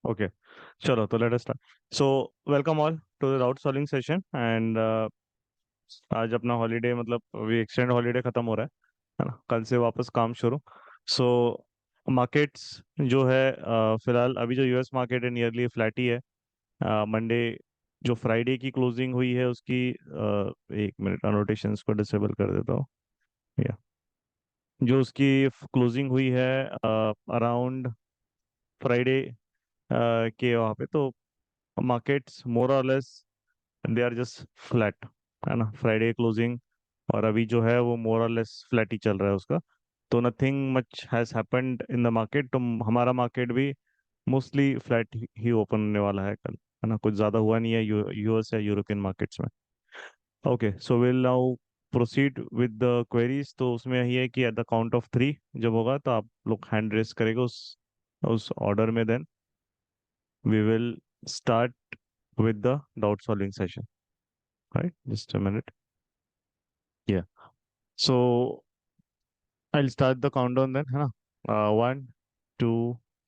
Okay, चलो तो let us start. So welcome all to the route solving session and आज अपना holiday मतलब अभी एक्सटेंड हॉलीडे खत्म हो रहा है ना, कल से वापस काम शुरू. सो मार्केट्स जो है फिलहाल अभी जो यूएस मार्केट है नियरली फ्लैट ही है. मंडे जो फ्राइडे की क्लोजिंग हुई है उसकी 1 मिनट अनोटेशंस को डिसेबल कर देता हूँ. या जो उसकी क्लोजिंग हुई है अराउंड फ्राइडे के वहाँ पे, तो मार्केट्स मोर और less they are just flat, है ना. फ्राइडे क्लोजिंग और अभी जो है वो मोर और लेस फ्लैट ही चल रहा है उसका. तो nothing much has happened in the market. तो हमारा मार्केट भी मोस्टली फ्लैट ही ओपन होने वाला है कल, है ना. कुछ ज़्यादा हुआ नहीं है यूएस या यूरोपियन मार्केट्स में. Okay, so will now proceed with the queries. तो उसमें यही है कि एट द काउंट ऑफ 3 जब होगा तो आप लोग हैंड रेस करेगा उस ऑर्डर में. Then we will start with the doubt solving session, right? Just a minute. Yeah. So I'll start the countdown then, है ना. 1, 2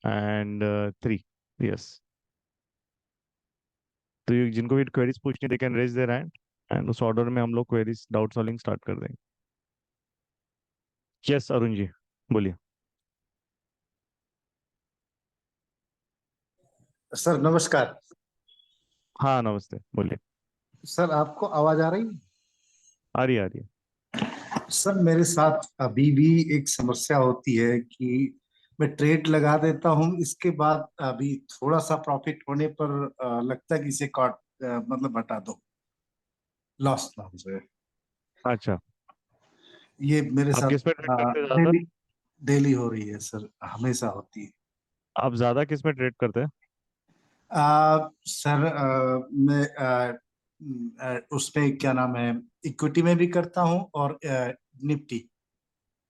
and 3. Yes. तो ये जिनको भी क्वेरीज पूछनी they can raise their hand and उस ऑर्डर में हम लोग क्वेरीज डाउट सॉल्विंग स्टार्ट कर देंगे. यस अरुण जी, बोलिए. सर नमस्कार। हाँ नमस्ते, बोलिए. सर आपको आवाज आ रही आ रही है, आ रही है. है? सर मेरे साथ अभी भी एक समस्या होती है कि मैं ट्रेड लगा देता हूं, इसके बाद अभी थोड़ा सा प्रॉफिट होने पर लगता है कि इसे काट मतलब हटा दो, लॉस ना हो जाए। अच्छा, ये मेरे आप साथ किस में ट्रेड करते हैं ज्यादातर? डेली डेली हो रही है सर, हमेशा होती है। आप ज्यादा किस में ट्रेड करते हैं? सर मैं उसमें क्या नाम है, इक्विटी में भी करता हूं और निफ्टी।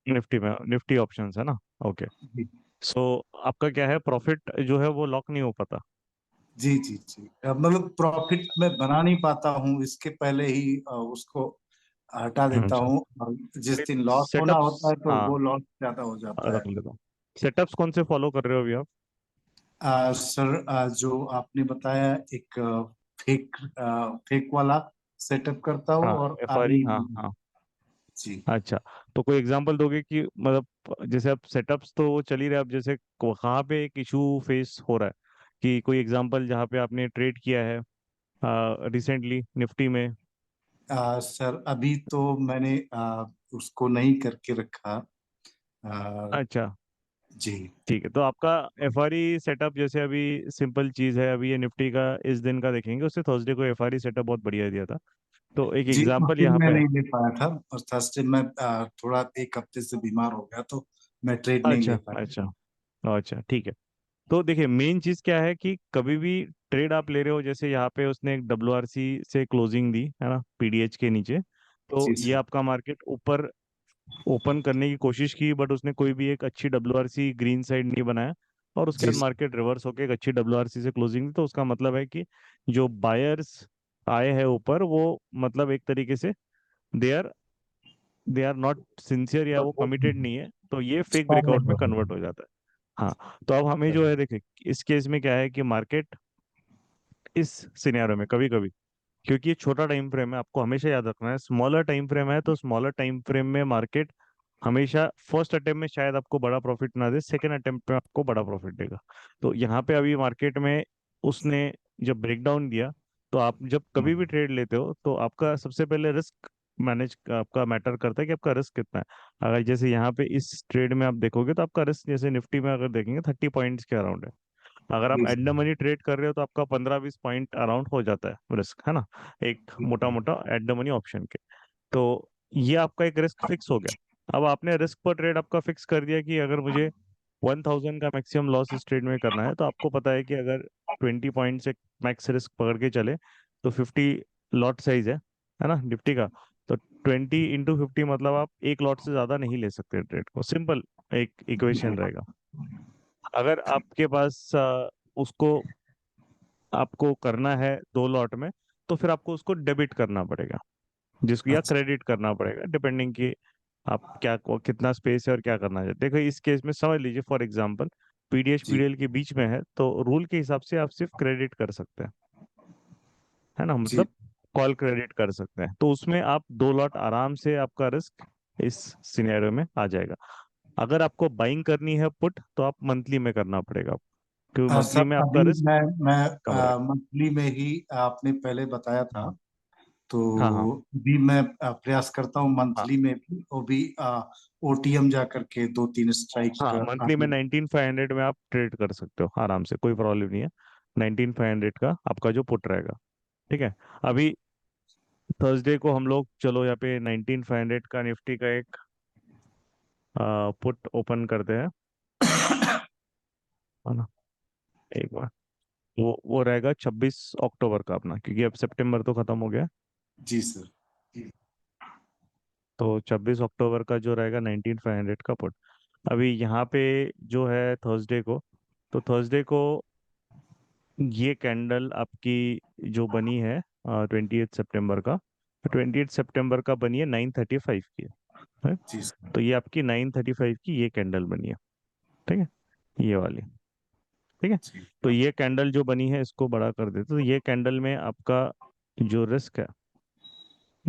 निफ्टी में, निफ्टी ऑप्शंस है ना. ओके. सो आपका क्या है, प्रॉफिट जो है वो लॉक नहीं हो पाता? जी जी जी, मतलब प्रॉफिट मैं बना नहीं पाता हूँ, इसके पहले ही उसको हटा देता अच्छा, हूँ, और जिस दिन लॉस होना होता सेटअप्स, है तो हाँ वो लॉस ज्यादा हो जाता है। रख लेता हूँ. सेटअप्स कौन से फॉलो कर रहे हो अभी आप? सर जो आपने बताया, एक फेक वाला सेटअप करता हूँ, हाँ, और एफआरई, अभी हाँ हाँ. जी अच्छा, तो कोई एग्जांपल दोगे कि मतलब जैसे आप सेटअप्स तो वो चल ही रहे, अब जैसे कहाँ पे एक इशू फेस हो रहा है, कि कोई एग्जांपल जहाँ पे आपने ट्रेड किया है रिसेंटली निफ्टी में? सर अभी तो मैंने उसको नहीं करके रखा। आ, अच्छा, जी ठीक है. तो आपका एफआरई सेटअप जैसे अभी सिंपल चीज है, अभी ये निफ्टी का इस दिन का देखेंगे, उससे थर्सडे को एफआरई सेटअप बहुत बढ़िया दिया था. तो एक जी, उस एग्जांपल दिन यहाँ मैं पे है. नहीं ले पाया था, और थर्सडे में थोड़ा एक हफ्ते से बीमार हो गया, तो मैं ट्रेड नहीं ले अच्छा पाया। अच्छा. अच्छा ठीक है. तो देखिए मेन चीज क्या है कि कभी भी ट्रेड आप ले रहे हो, जैसे यहाँ पे उसने एक डब्ल्यूआरसी से क्लोजिंग दी है ना, पीडीएच के नीचे. तो जी ये सर। आपका मार्केट ऊपर ओपन करने की कोशिश की, बट उसने कोई भी एक अच्छी डब्ल्यूआरसी ग्रीन साइड नहीं बनाया, और उसके जी बाद सर। मार्केट रिवर्स होकर एक अच्छी डब्ल्यूआरसी से क्लोजिंग दी. तो उसका मतलब है कि जो बायर्स आए हैं ऊपर, वो मतलब एक तरीके से they are they are not sincere, या वो कमिटेड नहीं है, तो ये फेक ब्रेकआउट में कन्वर्ट हो जाता है. हाँ, तो अब हमें जो है देखिए, इस केस में क्या है कि मार्केट इस सिनेरियो में कभी कभी, क्योंकि ये छोटा टाइम फ्रेम है, आपको हमेशा याद रखना है, स्मॉलर टाइम फ्रेम है, तो स्मॉलर टाइम फ्रेम में मार्केट हमेशा फर्स्ट अटेम्प्ट में शायद आपको बड़ा प्रॉफिट ना दे, सेकंड अटेम्प्ट में आपको बड़ा प्रॉफिट देगा. तो यहाँ पे अभी मार्केट में उसने जब ब्रेकडाउन दिया, तो आप जब कभी भी ट्रेड लेते हो तो आपका सबसे पहले रिस्क मैनेज आपका मैटर करता है कि आपका रिस्क कितना है. अगर जैसे यहाँ पे इस ट्रेड में आप देखोगे तो आपका रिस्क जैसे निफ्टी में अगर देखेंगे 30 पॉइंट्स के अराउंड है. अगर आप जी एट द सर। मनी ट्रेड कर रहे हो तो आपका 15-20 पॉइंट अराउंड हो जाता है रिस्क, है ना, एक मोटा मोटा एट द मनी ऑप्शन के. तो ये आपका एक रिस्क फिक्स हो गया. अब आपने रिस्क पर ट्रेड आपका फिक्स कर दिया कि अगर मुझे 1000 का मैक्सिमम लॉस इस ट्रेड में करना है, तो आपको पता है कि अगर 20 पॉइंट से मैक्स रिस्क पकड़ के चले तो 50 लॉट साइज है ना निफ्टी का. तो 20 × 50 मतलब आप एक लॉट से ज्यादा नहीं ले सकते ट्रेड को. सिंपल एक इक्वेशन रहेगा. अगर आपके पास उसको आपको करना है 2 लॉट में, तो फिर आपको उसको डेबिट करना पड़ेगा, जिसको या अच्छा। क्रेडिट करना पड़ेगा, डिपेंडिंग कि आप क्या कितना स्पेस है और क्या करना चाहते हैं. देखो इस केस में समझ लीजिए for example PDH ji. PDL के बीच में है, तो रूल के हिसाब से आप सिर्फ क्रेडिट कर सकते हैं, है ना, जी। मतलब कॉल क्रेडिट कर सकते हैं। तो उसमें आप 2 लॉट आराम से, आपका रिस्क इस सिनेरियो में आ जाएगा। अगर आपको बाइंग करनी है पुट, तो आप मंथली में करना पड़ेगा, क्योंकि सर मंथली में आपका अभी रिस्क मैं कम रहेगा। मंथली में ही आपने पहले बताया था, तो हाँ हाँ भी मैं प्रयास करता हूँ हाँ मंथली में भी, वो भी ओटीएम जा करके 2-3 स्ट्राइक हाँ, मंथली में आगे। 19,500 में आप ट्रेड कर सकते हो आराम से, कोई प्रॉब्लम नहीं है। 19,500 का आपका जो पुट रहेगा, ठीक है। अभी थर्सडे को हम लोग, चलो यहाँ पे 19,500 का निफ्टी का एक पुट ओपन करते हैं, है ना। एक बार वो रहेगा 26 अक्टूबर का अपना, क्योंकि अब सितंबर तो खत्म हो गया। जी सर। तो 26 अक्टूबर का जो रहेगा 19,500 का पुट। अभी यहाँ पे जो है थर्सडे को, तो थर्सडे को ये कैंडल आपकी जो बनी है 28 सितंबर का, 28 सितंबर का बनी है 9:35 की है। जी सर। तो ये आपकी 9:35 की ये कैंडल बनी है, ठीक है, ये वाली, ठीक है। जी। तो ये कैंडल जो बनी है, इसको बड़ा कर देते, तो ये कैंडल में आपका जो रिस्क है,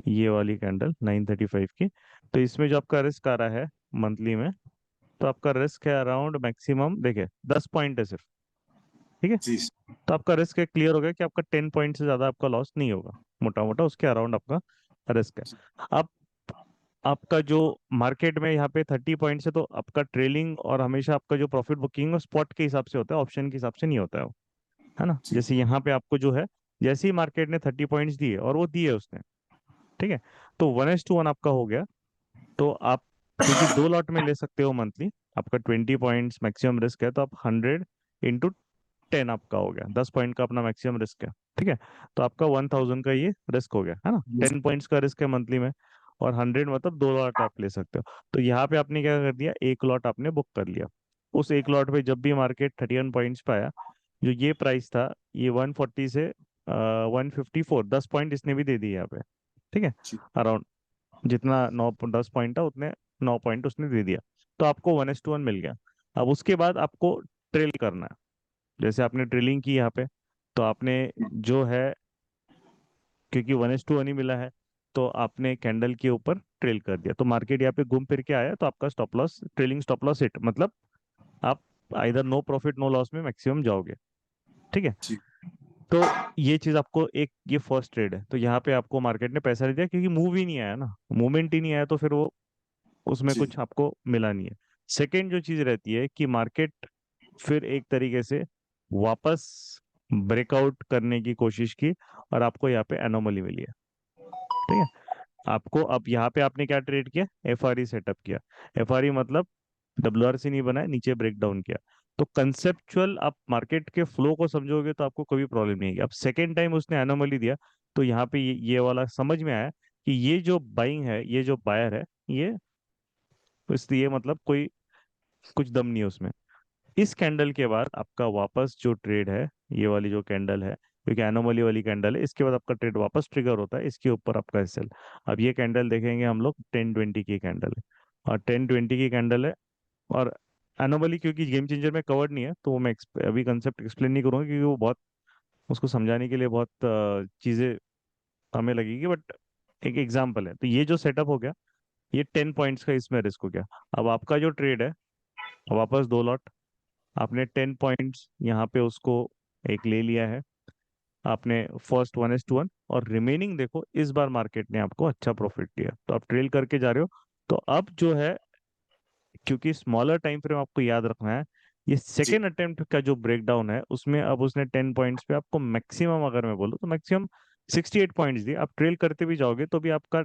ये वाली कैंडल 9:35 की, तो इसमें जो आपका रिस्क आ रहा है मंथली में, तो आपका रिस्क है अराउंड मैक्सिमम, देखिए 10 पॉइंट है सिर्फ, ठीक है। जी सर। तो आपका रिस्क है, क्लियर हो गया कि आपका 10 पॉइंट से ज्यादा आपका लॉस नहीं होगा, मोटा मोटा उसके अराउंड आपका रिस्क है। जी। अब आपका जो मार्केट में यहाँ पे 30 पॉइंट से, तो आपका ट्रेलिंग और हमेशा आपका जो प्रॉफिट बुकिंग है स्पॉट के हिसाब से होता है, ऑप्शन के हिसाब से नहीं होता है वो, है ना। जी। जैसे यहाँ पे आपको जो है, जैसे ही मार्केट ने 30 पॉइंट्स दिए, और वो दिए उसने, ठीक है, तो 1:1 आपका हो गया। तो आप, क्योंकि 2 लॉट में ले सकते हो मंथली, आपका 20 पॉइंट्स मैक्सिमम रिस्क है, तो आप 100 × 10 आपका हो गया, 10 पॉइंट का अपना मैक्सिमम रिस्क है, ठीक है। तो आपका 1,000 का ये रिस्क हो गया, है ना। ये 10 पॉइंट्स का रिस्क है मंथली में, और 100 मतलब 2 लॉट आप ले सकते हो। तो यहाँ पे आपने क्या कर दिया, 1 लॉट आपने बुक कर लिया। उस 1 लॉट पे जब भी मार्केट 31 पॉइंट्स पे आया, जो ये प्राइस था, ये 140 से 154, 10 पॉइंट इसने भी दे दिए यहाँ पे, ठीक है, जी। अराउंड जितना 9 10 पॉइंट था, उतने 9 पॉइंट उसने दे दिया। तो आपको 1:1 मिल गया। अब उसके बाद आपको ट्रेल करना है। जैसे आपने ट्रेलिंग की यहाँ पे, तो आपने जो है, क्योंकि 1:1 ही मिला है, तो आपने कैंडल के ऊपर ट्रेल कर दिया, तो मार्केट यहाँ पे घूम फिर के आया, तो आपका stop loss, trailing stop loss hit, मतलब आप इधर नो प्रॉफिट नो लॉस में मैक्सिमम जाओगे, ठीक है। जी। तो ये चीज आपको एक, ये फर्स्ट ट्रेड है, तो यहाँ पे आपको मार्केट ने पैसा नहीं दिया, क्योंकि मूव ही नहीं आया ना, मूवमेंट ही नहीं आया, तो फिर वो उसमें जी। कुछ आपको मिला नहीं है। सेकेंड जो चीज रहती है कि मार्केट फिर एक तरीके से वापस ब्रेकआउट करने की कोशिश की, और आपको यहाँ पे एनोमली मिली है, ठीक है। आपको अब यहाँ पे आपने क्या ट्रेड किया, एफआरई सेटअप किया। एफआरई मतलब डब्ल्यूआरसी नहीं बनाया, नीचे ब्रेक डाउन किया। तो कंसेप्चुअल आप मार्केट के फ्लो को समझोगे, तो आपको कोई प्रॉब्लम नहीं है। अब सेकेंड टाइम उसने एनोमली दिया, तो यहाँ पे ये वाला समझ में आया कि ये जो बाइंग है, ये जो बायर है, ये, इसलिए मतलब कोई कुछ दम नहीं है उसमें। इस कैंडल के बाद आपका वापस जो ट्रेड है, ये वाली जो कैंडल है, क्योंकि एनोमली वाली कैंडल है, इसके बाद आपका ट्रेड वापस ट्रिगर होता है, इसके ऊपर आपका एसएल। अब ये कैंडल देखेंगे हम लोग, 10-20 की कैंडल है, और 10-20 की कैंडल है। और एनोमली क्योंकि गेम चेंजर में कवर्ड नहीं है, तो वो मैं अभी कंसेप्ट एक्सप्लेन नहीं करूंगा, क्योंकि वो बहुत, उसको समझाने के लिए बहुत चीजें हमें लगेगी, बट एक एग्जाम्पल है। तो ये जो सेटअप हो गया, ये 10 पॉइंट्स का इसमें रिस्क हो गया। अब आपका जो ट्रेड है, वापस 2 लॉट, आपने 10 पॉइंट्स यहाँ पे उसको एक ले लिया है, आपने फर्स्ट 1:1, और रिमेनिंग देखो, इस बार मार्केट ने आपको अच्छा प्रॉफिट दिया, तो आप ट्रेल करके जा रहे हो। तो अब जो है, क्योंकि स्मॉलर टाइम फ्रेम आपको याद रखना है, ये जी। सेकेंड अटेम्प्ट का जो ब्रेकडाउन है, उसमें अब उसने 10 पॉइंट्स पे आपको मैक्सिमम, अगर मैं बोलूँ तो मैक्सिमम 68 पॉइंट्स दिए। आप ट्रेल करते भी जाओगे, तो भी आपका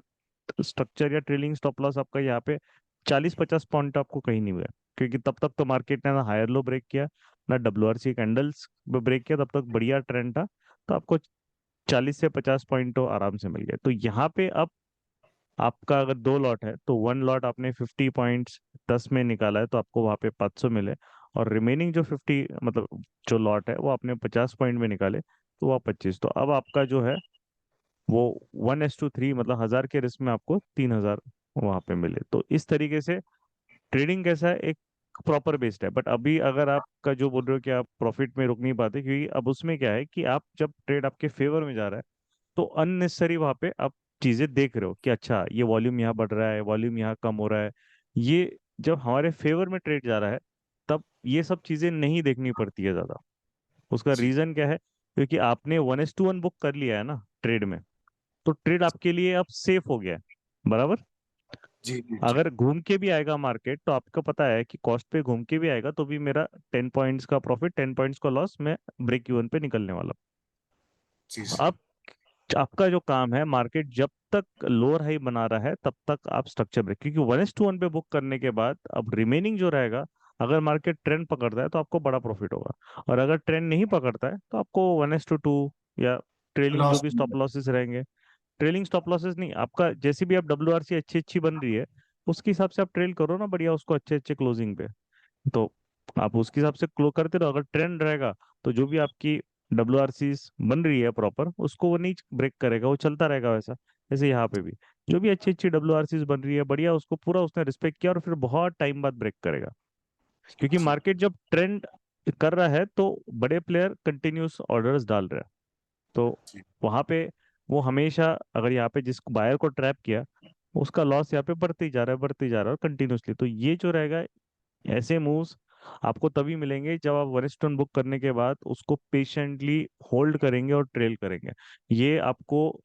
स्ट्रक्चर या ट्रेलिंग स्टॉप लॉस आपका यहाँ पे 40-50 पॉइंट आपको कहीं नहीं हुआ, क्योंकि तब तक तो मार्केट ने ना हायर लो ब्रेक किया, ना डब्ल्यूआरसी कैंडल्स ब्रेक किया, तब तक बढ़िया ट्रेंड था। तो आपको 40 से 50 पॉइंट तो आराम से मिल गए। तो यहाँ पे अब आपका अगर 2 लॉट है, तो 1 लॉट आपने 50 पॉइंट्स 10 में निकाला है, तो आपको वहाँ पे 500 मिले। और रिमेनिंग जो 50, मतलब जो लॉट है, वो आपने 50 पॉइंट में निकाले, तो वह 25। तो अब आपका जो है वो 1:3, मतलब 1,000 के रिस्क में आपको 3,000 वहां पे मिले। तो इस तरीके से ट्रेडिंग कैसा है, एक प्रॉपर बेस्ड है। बट अभी अगर आपका जो बोल रहे हो कि आप प्रॉफिट में रुक नहीं पाते, क्योंकि अब उसमें क्या है कि आप जब ट्रेड आपके फेवर में जा रहा है तो अननेसेसरी वहां पे आप चीजें देख रहे हो कि अच्छा ये वॉल्यूम यहाँ बढ़ रहा है, वॉल्यूम यहाँ कम हो रहा है। ये जब हमारे फेवर में ट्रेड जा रहा है तब ये सब चीजें नहीं देखनी पड़ती है ज्यादा। उसका जी रीजन क्या है? क्योंकि आपने 1:1 बुक कर लिया है ना ट्रेड में, तो ट्रेड आपके लिए अब सेफ हो गया है। बराबर। जी जी जी अगर घूम के भी आएगा मार्केट तो आपको पता है कि कॉस्ट पे घूम के भी आएगा तो भी मेरा 10 पॉइंट्स का प्रॉफिट, 10 पॉइंट्स का लॉस, मैं ब्रेक इवन पे निकलने वाला जी हूँ। सर। अब आपका जो काम है, मार्केट जब तक लोअर हाई बना रहा है तब तक आप स्ट्रक्चर ब्रेक, क्योंकि 1:1 पे बुक करने के बाद अब रिमेनिंग जो रहेगा, अगर मार्केट ट्रेंड पकड़ता है तो आपको बड़ा प्रॉफिट होगा, और अगर ट्रेंड नहीं पकड़ता है तो आपको 1:2 या ट्रेलिंग जो लॉस। भी स्टॉप लॉसेस रहेंगे। ट्रेलिंग स्टॉप लॉसेस नहीं, आपका जैसे भी आप WRC अच्छी अच्छी बन रही है उसके हिसाब से आप ट्रेल करो ना बढ़िया उसको, अच्छे अच्छे क्लोजिंग पे। तो आप उसके हिसाब से क्लो करते रहो। अगर ट्रेंड रहेगा तो जो भी आपकी WRC बन रही है प्रॉपर, उसको वो नहीं ब्रेक करेगा, वो चलता रहेगा वैसा। जैसे यहाँ पे भी जो भी अच्छी अच्छी WRC बन रही है बढ़िया, उसको पूरा उसने रिस्पेक्ट किया और फिर बहुत टाइम बाद ब्रेक करेगा। क्योंकि जी मार्केट जब ट्रेंड कर रहा है तो बड़े प्लेयर कंटिन्यूस ऑर्डर्स डाल रहे हैं। तो जी वहां पे वो हमेशा, अगर यहाँ पे जिस बायर को ट्रैप किया, उसका लॉस यहाँ पे बढ़ते ही जा रहा है, बढ़ते ही जा रहा है कंटिन्यूसली। तो ये जो रहेगा, ऐसे मूव्स आपको तभी मिलेंगे जब आप वन स्टोन बुक करने के बाद उसको पेशेंटली होल्ड करेंगे और ट्रेल करेंगे। ये आपको,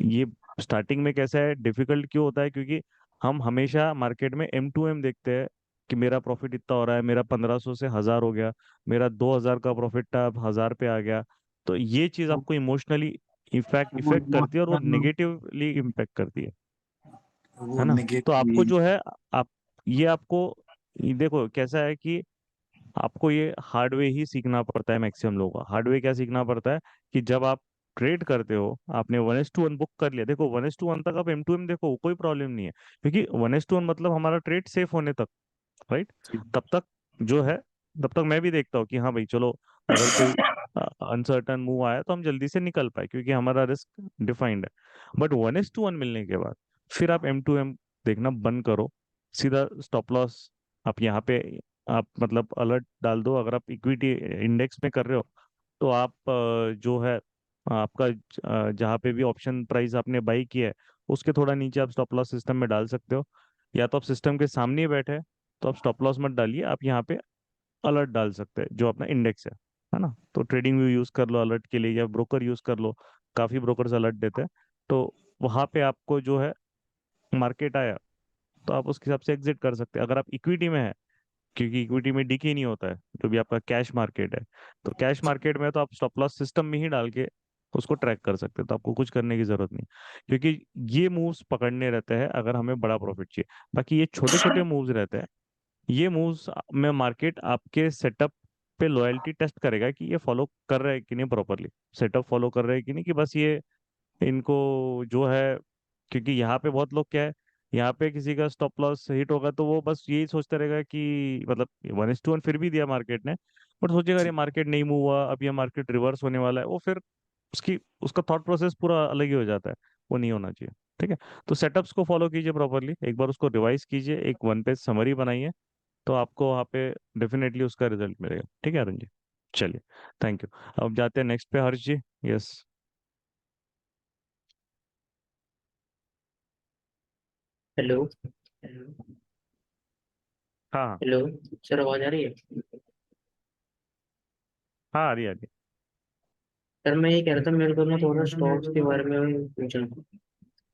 ये स्टार्टिंग में कैसा है, डिफिकल्ट क्यों होता है? क्योंकि हम हमेशा मार्केट में M2M देखते हैं कि मेरा प्रॉफिट इतना हो रहा है, मेरा 1500 से 1000 हो गया, मेरा 2000 का प्रॉफिट था अब 1000 पे आ गया। तो ये चीज वो आपको इमोशनली इफेक्ट वो इफेक्ट करती है और वो इमोशनल, नेगेटिवली इम्पेक्ट करती वो है ना? तो आपको नेगेटिवली। जो है, आप ये आपको, ये देखो कैसा है कि आपको ये हार्डवे ही सीखना पड़ता है। मैक्सिमम लोगों को हार्डवे क्या सीखना पड़ता है कि जब आप ट्रेड करते हो, आपने 1:1 बुक कर लिया, देखो 1:1 तक आप M2M देखो, कोई प्रॉब्लम नहीं है, क्योंकि 1:1 मतलब हमारा ट्रेड सेफ होने तक, राइट? जी तब तक जो है, तब तक मैं भी देखता हूँ कि हाँ भाई चलो, अगर कोई अनसर्टन मूव आया तो हम जल्दी से निकल पाए क्योंकि हमारा रिस्क डिफाइंड है। बट 1:1 मिलने के बाद फिर आप M2M देखना बंद करो, सीधा स्टॉप लॉस आप यहाँ पे, आप मतलब अलर्ट डाल दो। अगर आप इक्विटी इंडेक्स में कर रहे हो तो आप जो है आपका जहाँ पे भी ऑप्शन प्राइस आपने बाई किया है उसके थोड़ा नीचे आप स्टॉप लॉस सिस्टम में डाल सकते हो। या तो आप सिस्टम के सामने ही बैठे हैं तो आप स्टॉप लॉस मत डालिए, आप यहाँ पे अलर्ट डाल सकते हैं जो अपना इंडेक्स है ना? तो ट्रेडिंग व्यू यूज कर लो अलर्ट के लिए, या ब्रोकर यूज कर लो, काफी ब्रोकर्स अलर्ट देते हैं। तो वहां पे आपको जो है, मार्केट आया तो आप उसके हिसाब से एग्जिट कर सकते हैं अगर आप इक्विटी में है, क्योंकि इक्विटी में डिके नहीं होता है, जो भी आपका कैश मार्केट है। तो कैश मार्केट में तो आप स्टॉप लॉस सिस्टम में ही डाल के उसको ट्रैक कर सकते हैं, तो आपको कुछ करने की जरूरत नहीं, क्योंकि ये मूव्स पकड़ने रहते हैं अगर हमें बड़ा प्रॉफिट चाहिए। बाकी ये छोटे छोटे मूव्स रहते हैं, ये मूव्स में मार्केट आपके सेटअप पे लॉयल्टी टेस्ट करेगा कि ये फॉलो कर रहे हैं कि नहीं, प्रॉपरली सेटअप फॉलो कर रहे हैं कि नहीं, कि बस ये इनको जो है, क्योंकि यहाँ पे बहुत लोग क्या है, यहाँ पे किसी का स्टॉप लॉस हिट होगा तो वो बस यही सोचता रहेगा कि मतलब 1:1 फिर भी दिया मार्केट ने, बट सोचेगा अरे जी मार्केट नहीं मूव हुआ, अब ये मार्केट रिवर्स होने वाला है, वो फिर उसकी उसका थॉट प्रोसेस पूरा अलग ही हो जाता है। वो नहीं होना चाहिए। ठीक है? तो सेटअप्स को फॉलो कीजिए प्रॉपरली, एक बार उसको रिवाइज कीजिए, एक 1 पेज समरी बनाइए, तो आपको वहाँ पे डेफिनेटली उसका रिजल्ट मिलेगा। ठीक है अरुण जी? चलिए, थैंक यू। अब जाते हैं नेक्स्ट पे, हर्ष जी। यस। हेलो। हाँ हाँ। हेलो सर, आवाज आ रही है? हाँ आ रही है, आ रही है। सर मैं ये कह रहा था, मेरे को ना थोड़ा स्टॉक्स के बारे में पूछना था।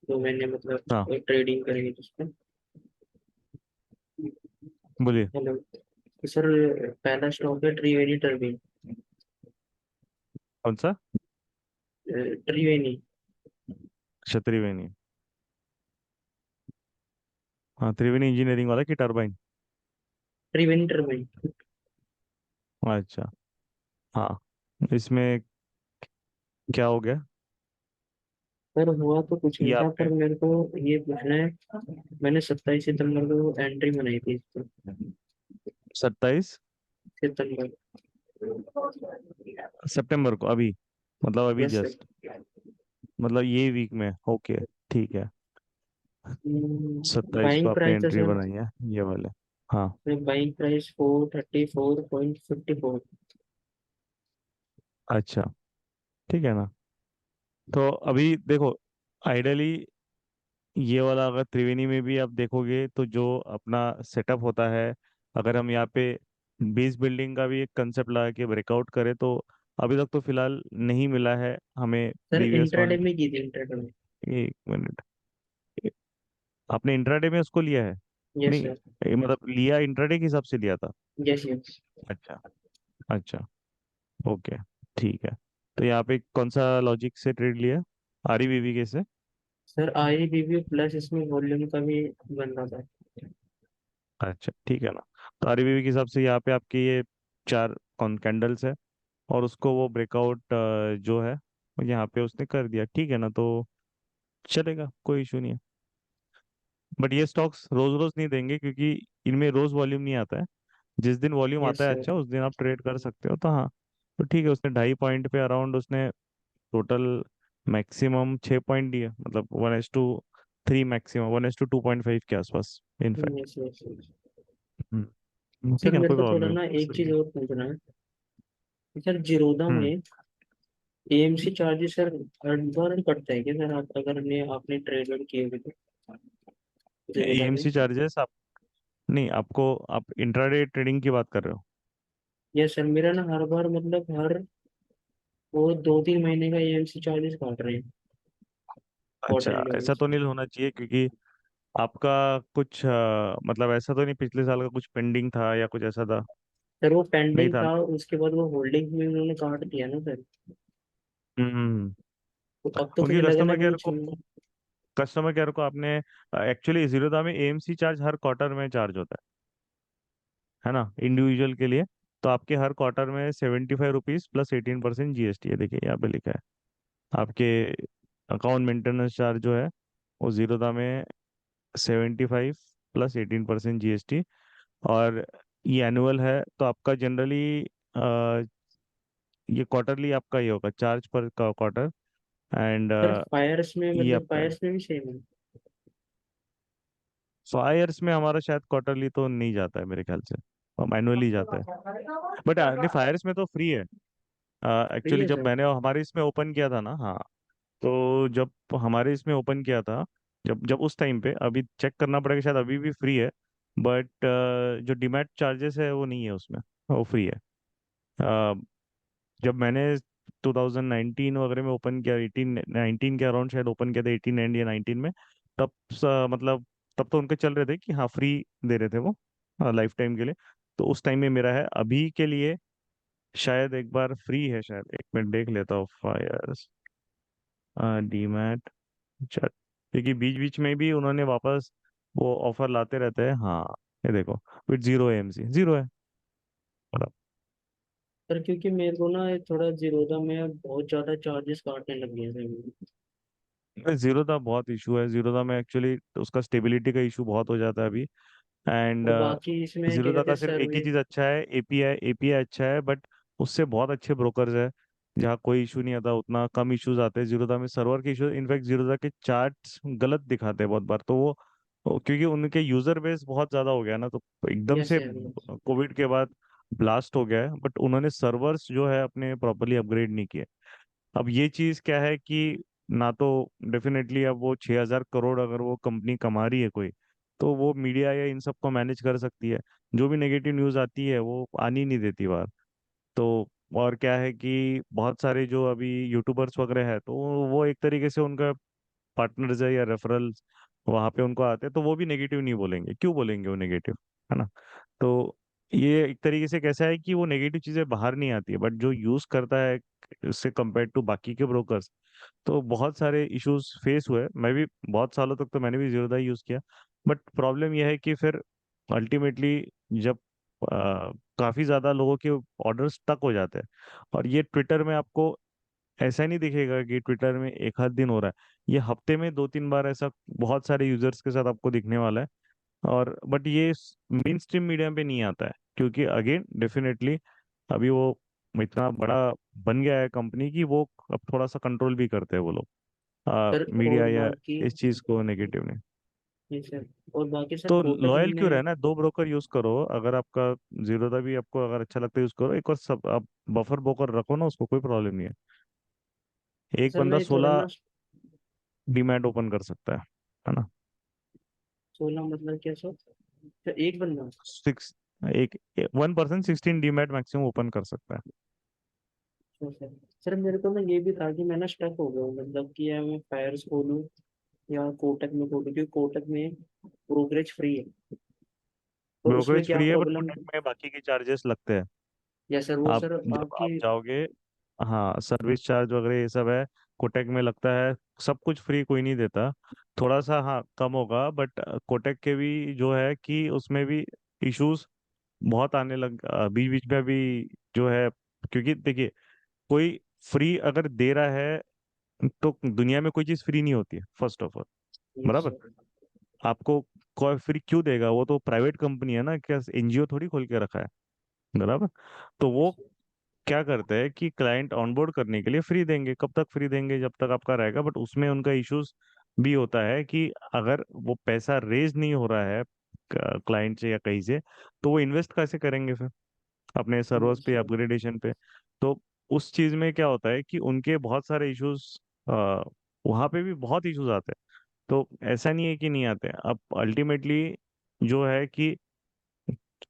तो मैंने हाँ मतलब ट्रेडिंग करेंगे जिसमें। बोलिए। हेलो। तो सर, पहला स्टॉक है त्रिवेणी टर्बाइन। कौन सा? त्रिवेणी। अच्छा, त्रिवेणी। हाँ, त्रिवेणी इंजीनियरिंग वाला की टरबाइन? त्रिवेणी टर्बाइन। अच्छा। हाँ, इसमें क्या हो गया? सर हुआ तो कुछ ये नहीं था, आपने पर मेरे को ये पूछना है। मैंने 27 सितंबर को एंट्री बनाई थी इस पर। 27 सितंबर। सितंबर को, अभी मतलब अभी यस सर। जस्ट, मतलब ये वीक में? ओके, ठीक है। 27 को बाइंग आपने प्राइस है एंट्री सर। बनाई है, ये वाले। हाँ। Buying price 434.54। अच्छा, ठीक है ना। तो अभी देखो, आइडियली ये वाला अगर त्रिवेणी में भी आप देखोगे तो जो अपना सेटअप होता है, अगर हम यहाँ पे बेस बिल्डिंग का भी एक कंसेप्ट लगा के ब्रेकआउट करें तो अभी तक तो फिलहाल नहीं मिला है हमें सर प्रीवियस वन। इंट्राडे में की थी, इंट्राडे में। 1 मिनट, आपने इंट्राडे में उसको लिया है? यस नहीं, सर। मतलब लिया इंट्राडे के हिसाब से लिया था? Yes yes. अच्छा। अच्छा, ओके, ठीक है। तो यहाँ पे कौन सा लॉजिक से ट्रेड लिया? आरईबीवी के से? सर आईबीबी प्लस इसमें वॉल्यूम का भी बन रहा था। अच्छा, ठीक है ना। तो आरईबीवी के हिसाब से यहाँ पे आपके ये चार कौन कैंडल्स है, और उसको वो ब्रेकआउट जो है वो यहाँ पे उसने कर दिया, ठीक है ना, तो चलेगा, कोई इशू नहीं है। बट ये स्टॉक्स रोज रोज नहीं देंगे क्योंकि इनमें रोज वॉल्यूम नहीं आता है। जिस दिन वॉल्यूम यस आता है सर। अच्छा, उस दिन आप ट्रेड कर सकते हो, तो हाँ। तो ठीक है, उसने 2.5 पॉइंट पे अराउंड उसने टोटल मैक्सिमम 6 पॉइंट दिए, मतलब 1:3 मैक्सिमम, 1:2.5 के आसपास इनफैक्ट। Yes yes yes. ठीक सर है ना, मेरे कोई को प्रॉब्लम थोड़ा नहीं। ना एक चीज और पूछना है। सर जीरोधा हम्म। में एएमसी चार्जेस सर हर बार कटता है क्या सर, आप अगर ने आपने ट्रेड वेड किए हुए तो जीरोधा में? एएमसी चार्जेस आप, नहीं आपको, आप इंट्राडे ट्रेडिंग की बात कर रहे हो? यस सर, मेरा ना हर बार मतलब हर वो 2-3 महीने का एएमसी चार्जेस काट रहे हैं, अच्छा, क्वार्टरली ऐसा वाइज। तो नहीं होना चाहिए क्योंकि आपका कुछ मतलब ऐसा तो नहीं पिछले साल का कुछ पेंडिंग था या कुछ ऐसा था? सर वो नहीं पेंडिंग था था, ना? उसके बाद वो होल्डिंग में उन्होंने काट दिया ना सर। हम्म। तो अब तो उनके मुझे लगा था कस्टमर कि वो केयर को, आपने एक्चुअली जीरोधा में एएमसी चार्ज हर क्वार्टर में चार्ज होता है ना, इंडिविजुअल के लिए। तो आपके हर क्वार्टर में 75 रुपीज प्लस 18% जीएसटी है, देखिए यहाँ पे लिखा है आपके अकाउंट मेंटेनेंस चार्ज जो है वो जीरोधा में 75 प्लस 18% जीएसटी। और ये एनुअल है तो आपका जनरली ये क्वार्टरली आपका ये होगा चार्ज पर क्वार्टर। एंड सर फायर्स में, ये मतलब आपका फायर्स में भी सेम है? फायर्स में हमारा शायद क्वार्टरली तो नहीं जाता है मेरे ख्याल से, मैनुअली जाता है। बट नहीं, फायर्स में तो फ्री है। फ्री एक्चुअली है जब सर? मैंने हमारे इसमें ओपन किया था ना, हाँ, तो जब हमारे इसमें ओपन किया था, जब जब उस टाइम पे, अभी चेक करना पड़ेगा शायद अभी भी फ्री है, बट जो डीमैट चार्जेस है वो नहीं है उसमें, वो फ्री है। अ, जब मैंने 2019 वगैरह में ओपन किया, 18 19 के अराउंड शायद ओपन किया था, 18 एंड या 19 में, तब मतलब तब तो उनके चल रहे थे कि हाँ फ्री दे रहे थे वो लाइफ टाइम के लिए। तो उस टाइम में मेरा है, अभी के लिए शायद एक बार फ्री है, शायद एक मिनट देख लेता हूँ फायर्स डीमैट चार्ट, क्योंकि बीच बीच में भी उन्होंने वापस वो ऑफर लाते रहते हैं, हाँ। ये देखो, विथ जीरो एएमसी, जीरो है। सर क्योंकि मेरे को ना थोड़ा जीरोधा में बहुत ज्यादा चार्जेस काटने लग गए हैं। जीरोधा बहुत इशू है, जीरोधा में एक्चुअली उसका स्टेबिलिटी का इशू बहुत हो जाता है अभी। एंड और बाकी इसमें क्या जीरोधा कहते का हैं सिर्फ एक ही सर्विस। चीज अच्छा है, एपीआई, एपीआई अच्छा है, बट उससे बहुत अच्छे ब्रोकर्स है जहाँ कोई इशू नहीं आता, उतना कम इश्यूज आते हैं जीरोधा में, सर्वर के इशू, इनफैक्ट जीरोधा के चार्ट्स गलत दिखाते हैं बहुत बार, तो वो क्योंकि उनके यूजर बेस बहुत ज्यादा हो गया ना, तो एकदम यस से यस। कोविड के बाद ब्लास्ट हो गया है, बट उन्होंने सर्वर्स जो है अपने प्रॉपरली अपग्रेड नहीं किए। अब ये चीज क्या है कि ना तो डेफिनेटली अब वो 6,000 करोड़ अगर वो कंपनी कमा रही है कोई, तो वो मीडिया या इन सबको मैनेज कर सकती है। जो भी नेगेटिव न्यूज आती है वो आनी नहीं देती बाहर। तो और क्या है कि बहुत सारे जो अभी यूट्यूबर्स वगैरह है, तो वो एक तरीके से उनका पार्टनर्स है या रेफरल्स वहां पे उनको आते हैं, तो वो भी नेगेटिव नहीं बोलेंगे, क्यों बोलेंगे वो नेगेटिव, है ना। तो ये एक तरीके से कैसा है कि वो नेगेटिव चीजें बाहर नहीं आती है, बट जो यूज करता है उससे कंपेयर टू बाकी के ब्रोकर्स, तो बहुत सारे इश्यूज फेस हुए। मैं भी बहुत सालों तक तो मैंने भी जीरोधा यूज किया, बट प्रॉब्लम यह है कि फिर अल्टीमेटली जब काफी ज्यादा लोगों के ऑर्डर स्टक हो जाते हैं, और ये ट्विटर में आपको ऐसा नहीं दिखेगा कि ट्विटर में एक आध दिन हो रहा है, ये हफ्ते में 2-3 बार ऐसा बहुत सारे यूजर्स के साथ आपको दिखने वाला है। और बट ये मेन स्ट्रीम मीडिया पे नहीं आता है क्योंकि अगेन डेफिनेटली अभी वो इतना बड़ा बन गया है कंपनी की, वो अब थोड़ा सा कंट्रोल भी करते हैं वो लोग सर और मीडिया या बाकी इस चीज को नेगेटिव नहीं। जी सर। और बाकी सर तो कोटक लॉयल क्यों में। रहना है, दो ब्रोकर यूज करो। अगर आपका जीरोधा भी आपको अगर अच्छा लगता है यूज करो, एक और सब आप बफर ब्रोकर रखो ना, उसको कोई प्रॉब्लम नहीं है। एक सर बंदा मैं थोड़ा 16 ना। डीमैट ओपन कर सकता है ना। 16 मतलब क्या सर? सर एक बंदा। सिक्स एक 1 पर्सन 16 डीमैट मैक्सिमम ओपन कर सकता है। अच्छा सर। सर मेरे को ना ये भी था कि मैं ना स्टक हो गया हूँ, मतलब कि या मैं फायर्स खोलूँ या कोटक में खोलूँ, क्योंकि कोटक में ब्रोकरेज फ्री है। और उसमें ब्रोकरेज क्या फ्री है, बट प्रॉब्लम। कोटक में बाकी के चार्जेस लगते हैं। या सर वो आप सर जब आपकी। आप जाओगे, हाँ, सर्विस चार्ज वगैरह ये सब है, कोटक में लगता है। सब कुछ फ्री कोई नहीं देता। थोड़ा सा हाँ कम होगा, बट कोटक के भी जो है कि उसमें भी इश्यूज बहुत आने लग बीच बीच में अभी जो है। क्योंकि देखिए, कोई फ्री अगर दे रहा है तो दुनिया में कोई चीज फ्री नहीं होती है, फर्स्ट ऑफ ऑल। यस बराबर। सर। आपको कोई फ्री क्यों देगा, वो तो प्राइवेट कंपनी है ना, क्या एनजीओ थोड़ी खोल के रखा है। बराबर। तो वो क्या करते हैं कि क्लाइंट ऑनबोर्ड करने के लिए फ्री देंगे, कब तक फ्री देंगे, जब तक आपका रहेगा। बट उसमें उनका इश्यूज भी होता है कि अगर वो पैसा रेज नहीं हो रहा है क्लाइंट से या कहीं से, तो वो इन्वेस्ट कैसे करेंगे फिर अपने सर्वर्स यस पे, सर। अपग्रेडेशन पे। तो उस चीज में क्या होता है कि उनके बहुत सारे इश्यूज, वहां पे भी बहुत इश्यूज आते हैं। तो ऐसा नहीं है कि नहीं आते, अब अल्टीमेटली जो है कि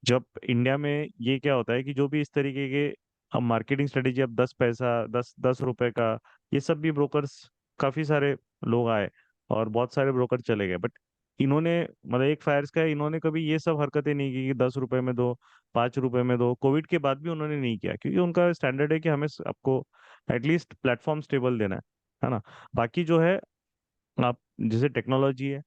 जब इंडिया में ये क्या होता है कि जो भी इस तरीके के अब मार्केटिंग स्ट्रेटेजी, अब 10 पैसा, 10 10 रुपए का, ये सब भी ब्रोकर्स, काफी सारे लोग आए और बहुत सारे ब्रोकर चले गए। बट इन्होंने, मतलब एक फायर्स का है, इन्होंने कभी ये सब हरकतें नहीं की कि 10 रुपए में दो, 5 रुपए में दो। कोविड के बाद भी उन्होंने नहीं किया, क्योंकि उनका स्टैंडर्ड है कि हमें आपको एटलीस्ट प्लेटफॉर्म स्टेबल देना है ना। बाकी जो है, आप जैसे टेक्नोलॉजी है,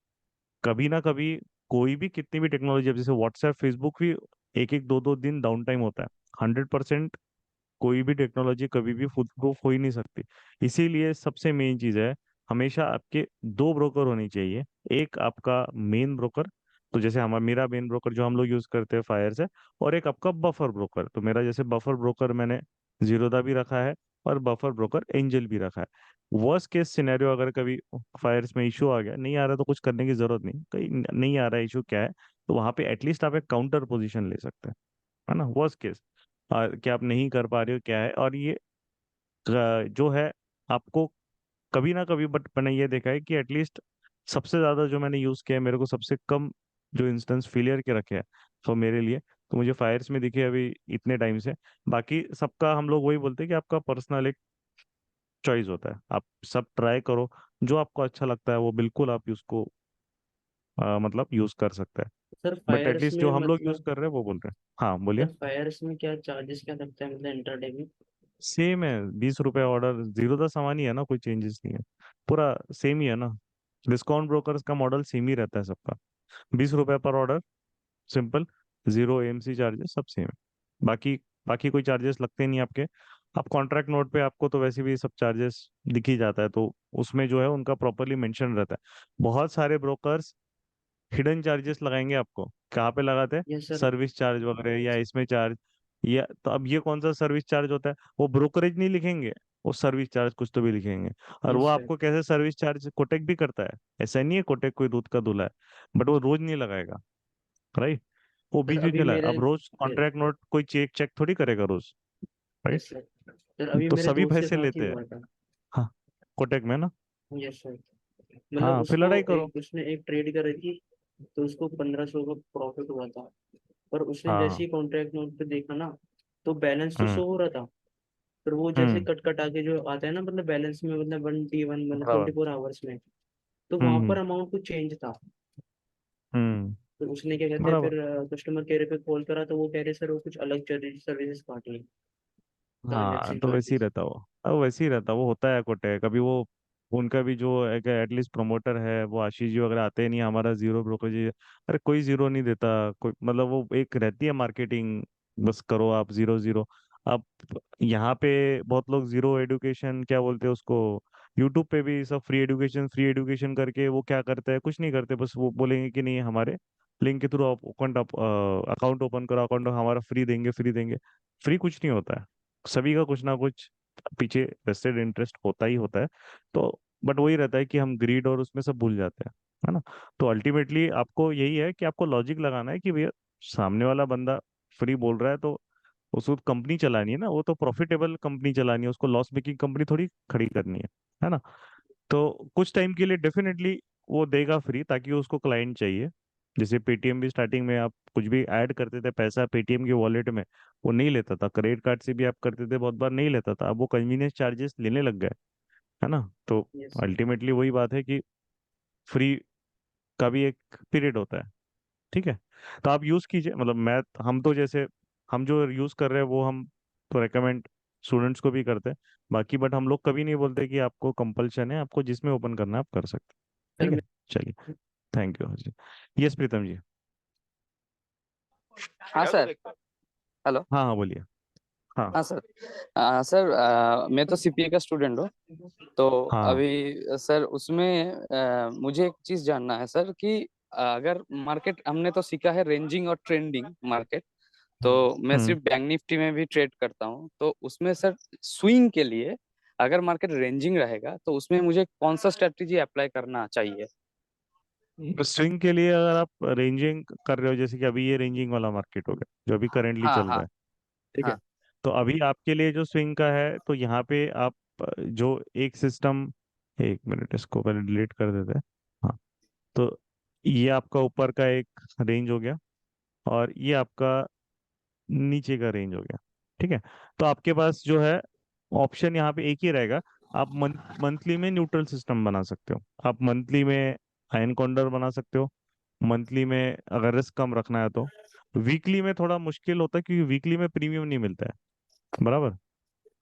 कभी ना कभी कोई भी कितनी भी टेक्नोलॉजी, अब जैसे व्हाट्सएप फेसबुक भी एक एक दो दो दिन डाउन टाइम होता है। 100% कोई भी टेक्नोलॉजी कभी भी फुल प्रूफ हो ही नहीं सकती। इसीलिए सबसे मेन चीज है, हमेशा आपके दो ब्रोकर होनी चाहिए। एक आपका मेन ब्रोकर, तो जैसे हमारा मेरा मेन ब्रोकर जो हम लोग यूज करते हैं फायर से, और एक आपका बफर ब्रोकर। तो मेरा जैसे बफर ब्रोकर मैंने जीरोदा भी रखा है और बफर ब्रोकर एंजल भी रखा है। वर्स्ट केस सिनेरियो, अगर कभी फायर्स में इशू आ गया, नहीं आ रहा तो कुछ करने की जरूरत नहीं, कहीं नहीं आ रहा है इशू क्या है, तो वहां पे एटलीस्ट आप एक काउंटर पोजीशन ले सकते हैं, है ना। वर्स्ट केस कि आप नहीं कर पा रहे हो क्या है, और ये जो है आपको कभी ना कभी, बट मैंने ये देखा है कि एटलीस्ट सबसे ज्यादा जो मैंने यूज किया है, मेरे को सबसे कम जो इंस्टेंस फेलियर के रखे हैं तो मेरे लिए, तो मुझे फायर्स में दिखे अभी इतने टाइम से। बाकी सबका हम लोग वही बोलते हैं कि आपका पर्सनल एक चॉइस होता है, आप सब ट्राई करो, जो आपको अच्छा लगता है वो बिल्कुल आप उसको मतलब यूज कर सकते हैं। सर बट फायर्स एटलीस्ट जो में हम लोग यूज मतलब। कर रहे हैं वो बोल रहे हैं। हाँ बोलिए। सर फायर्स में क्या चार्जेस क्या लगता है, मतलब इंटरडे में? सेम है, 20 रुपए ऑर्डर, जीरो दा सामान ही है ना, कोई चेंजेस नहीं है, पूरा सेम ही है ना। डिस्काउंट ब्रोकर्स का मॉडल सेम ही रहता है सबका, 20 रुपए पर order, simple. Zero MC charges सब सेम है। बाकी बाकी कोई चार्जेस लगते नहीं आपके। आप कॉन्ट्रैक्ट नोट पे आपको तो वैसे भी सब चार्जेस दिख ही जाता है, तो उसमें जो है उनका प्रॉपरली मेंशन रहता है। बहुत सारे ब्रोकर्स हिडन चार्जेस लगाएंगे आपको, कहाँ पे लगाते हैं, यस सर। सर्विस चार्ज वगैरह या इसमें चार्ज, या तो अब ये कौन सा सर्विस चार्ज होता है, वो ब्रोकरेज नहीं लिखेंगे, वो सर्विस चार्ज कुछ तो भी लिखेंगे। और वो यस सर। आपको कैसे सर्विस चार्ज कोटेक भी करता है, ऐसा नहीं है कोटेक कोई दूध का दूल्हा है, बट वो रोज नहीं लगाएगा, राइट। वो सर बीच बीच अभी में लगाएगा। मेरे। अब रोज कॉन्ट्रैक्ट नोट कोई चेक चेक थोड़ी करेगा रोज, राइट। Yes sir. सर अभी तो मेरे सभी दोस्त के पैसे साथ ही लेते हैं, हुआ था। हाँ, कोटेक में ना। Yes sir. मतलब हाँ, फिर उसको लड़ाई करो। एक उसने एक ट्रेड करी थी, तो उसको 1500 का प्रॉफिट हुआ था। पर उसने हाँ जैसे हाँ। ही कॉन्ट्रैक्ट नोट पे देखा ना, तो बैलेंस तो हम्म शो हो रहा था। फिर वो जैसे हम्म। कट कट आके जो आता है ना, मतलब बैलेंस में, मतलब 1 T 1, मतलब बराबर। 24 आवर्स में, तो वहां हम्म पर अमाउंट कुछ चेंज था। हम्म। तो उसने क्या कहते हैं, बराबर। फिर कस्टमर केयर पे कॉल करा, तो वो कह रहे सर वो कुछ अलग सर्विसेज काट ली, हाँ ट्रांजेक्शन तो वैसे ही चार्जेस। रहता वो, अब वैसे ही रहता वो, होता है कोटे कभी वो। उनका भी जो एक एटलीस्ट प्रमोटर है, वो आशीष जी वगैरह आते ही नहीं, हमारा जीरो ब्रोकर जी, अरे कोई जीरो नहीं देता कोई, मतलब वो एक रहती है मार्केटिंग, बस करो आप जीरो जीरो। अब यहाँ पे बहुत लोग जीरो एडुकेशन क्या बोलते हैं उसको, यूट्यूब पे भी सब फ्री एडुकेशन करके वो क्या करते हैं, कुछ नहीं करते, बस वो बोलेंगे कि नहीं हमारे लिंक के थ्रू आप अकाउंट ओपन करो, अकाउंट हमारा फ्री देंगे, फ्री देंगे। फ्री कुछ नहीं होता है, सभी का कुछ ना कुछ पीछे वेस्टेड इंटरेस्ट होता ही होता है। तो बट वही रहता है कि हम ग्रीड और उसमें सब भूल जाते हैं। है ना। तो अल्टीमेटली आपको यही है कि आपको लॉजिक लगाना है कि भैया सामने वाला बंदा फ्री बोल रहा है तो उसको कंपनी चलानी है ना, वो तो प्रॉफिटेबल कंपनी चलानी है, उसको लॉस मेकिंग कंपनी थोड़ी खड़ी करनी है ना। तो कुछ टाइम के लिए डेफिनेटली वो देगा फ्री ताकि उसको क्लाइंट चाहिए। जैसे पेटीएम भी स्टार्टिंग में आप कुछ भी ऐड करते थे पैसा पेटीएम के वॉलेट में, वो नहीं लेता था। क्रेडिट कार्ड से भी आप करते थे बहुत बार, नहीं लेता था। अब वो कन्वीनियंस चार्जेस लेने लग गए, है ना। तो यस। अल्टीमेटली वही बात है कि फ्री का भी एक पीरियड होता है, ठीक है। तो आप यूज कीजिए, मतलब मैं हम तो जैसे हम जो यूज कर रहे हैं वो हम तो रेकमेंड स्टूडेंट्स को भी करते हैं। बाकी बट हम लोग कभी नहीं बोलते कि आपको कंपल्शन है, आपको जिसमें ओपन करना है आप कर सकते हैं, सर ठीक मैं है। चलिए, थैंक यू जी। यस प्रीतम जी। हाँ सर। हेलो। हाँ हाँ बोलिए। हाँ हाँ सर। सर, मैं तो सीपीए का स्टूडेंट हूँ। तो हाँ हाँ। अभी सर उसमें मुझे एक चीज जानना है सर कि अगर मार्केट हमने तो सीखा है रेंजिंग और ट्रेंडिंग मार्केट। तो मैं हम्म। सिर्फ बैंक निफ्टी में भी ट्रेड करता हूँ, तो उसमें सर स्विंग के लिए अगर मार्केट रेंजिंग रहेगा तो उसमें मुझे कौन सा स्ट्रेटजी अप्लाई करना चाहिए? स्विंग के लिए अगर आप रेंजिंग कर रहे हो, जैसे कि अभी ये रेंजिंग वाला मार्केट हो गया जो अभी करेंटली हाँ चल रहा हाँ है, ठीक है। हाँ। तो अभी आपके लिए जो स्विंग का है, तो यहाँ पे आप जो एक सिस्टम, एक मिनट इसको पहले डिलीट कर देते हैं। हाँ, तो ये आपका ऊपर का एक रेंज हो गया और ये आपका नीचे का रेंज हो गया, ठीक है। तो आपके पास जो है ऑप्शन यहाँ पे एक ही रहेगा। आप मंथली में न्यूट्रल सिस्टम बना सकते हो, आप मंथली में आयन कॉन्डर बना सकते हो, मंथली में अगर रिस्क कम रखना है तो। वीकली में थोड़ा मुश्किल होता है क्योंकि वीकली में प्रीमियम नहीं मिलता है, बराबर।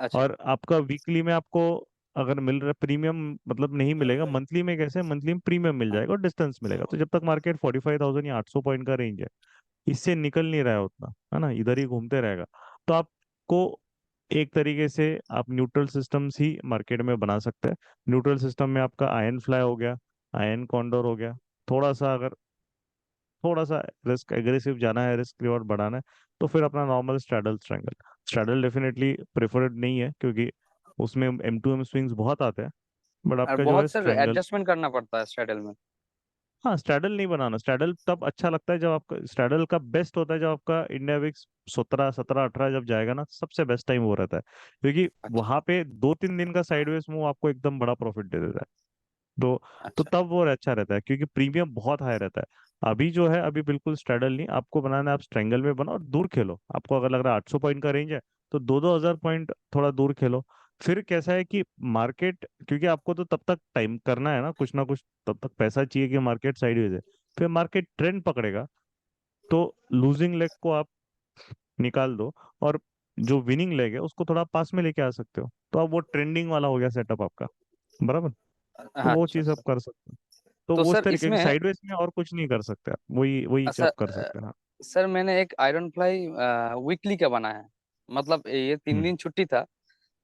अच्छा और आपका वीकली में आपको अगर मिल रहा है प्रीमियम, मतलब नहीं मिलेगा। मंथली में कैसे, मंथली में प्रीमियम मिल जाएगा और डिस्टेंस मिलेगा। तो जब तक मार्केट 45,000 या 800 पॉइंट का रेंज है, इससे निकल नहीं रहा है उतना, है ना, इधर ही घूमते रहेगा, तो आपको एक तरीके से आप न्यूट्रल सिस्टम्स ही मार्केट में बना सकते हैं। न्यूट्रल सिस्टम में आपका आयन फ्लाई हो गया, आयन कॉन्डोर हो गया। थोड़ा सा अगर थोड़ा सा रिस्क एग्रेसिव जाना है, रिस्क रिवॉर्ड बढ़ाना है, तो फिर अपना normal straddle strangle. Straddle definitely preferred नहीं है क्योंकि उसमें M2M स्विंग्स बहुत आते हैं, बट और आपका जो है बहुत सर स्ट्रैंगल। एडजस्टमेंट करना पड़ता है स्ट्रेडल में। हाँ, स्ट्रैडल नहीं बनाना। स्ट्रैडल तब अच्छा लगता है जब आपका स्ट्रैडल का बेस्ट होता है जब आपका इंडिया विक्स 17 17 18 जब जाएगा ना, सबसे बेस्ट टाइम वो रहता है क्योंकि अच्छा वहां पे 2 3 दिन का साइडवेज मूव आपको एकदम बड़ा प्रॉफिट दे देता है। तो अच्छा तब वो अच्छा रहता है क्योंकि प्रीमियम बहुत हाई रहता है। अभी जो है अभी बिल्कुल स्ट्रैडल नहीं आपको बनाना है, आप स्ट्रैंगल में बनाओ और दूर खेलो। आपको अगर लग रहा है 800 पॉइंट का रेंज है तो 2 2 हजार पॉइंट थोड़ा दूर खेलो। फिर कैसा है कि मार्केट, क्योंकि आपको तो तब तक टाइम करना है ना कुछ, तब तक पैसा चाहिए कि मार्केट साइडवेज है। फिर मार्केट ट्रेंड पकड़ेगा तो लूजिंग लेग को आप निकाल दो और जो विनिंग लेग है उसको थोड़ा पास में लेके आ सकते हो। तो अब वो ट्रेंडिंग वाला हो गया सेटअप आपका, बराबर। तो हाँ वो अच्छा चीज आप सर। कर सकते हो। तो तो वो उस सर तरीके की इसमें साइडवेज में और कुछ नहीं कर सकते आप, वही वही सर आप कर सकते हैं, हाँ। सर मैंने एक आयरन फ्लाई वीकली का बनाया है। मतलब ये तीन हम्म दिन छुट्टी था,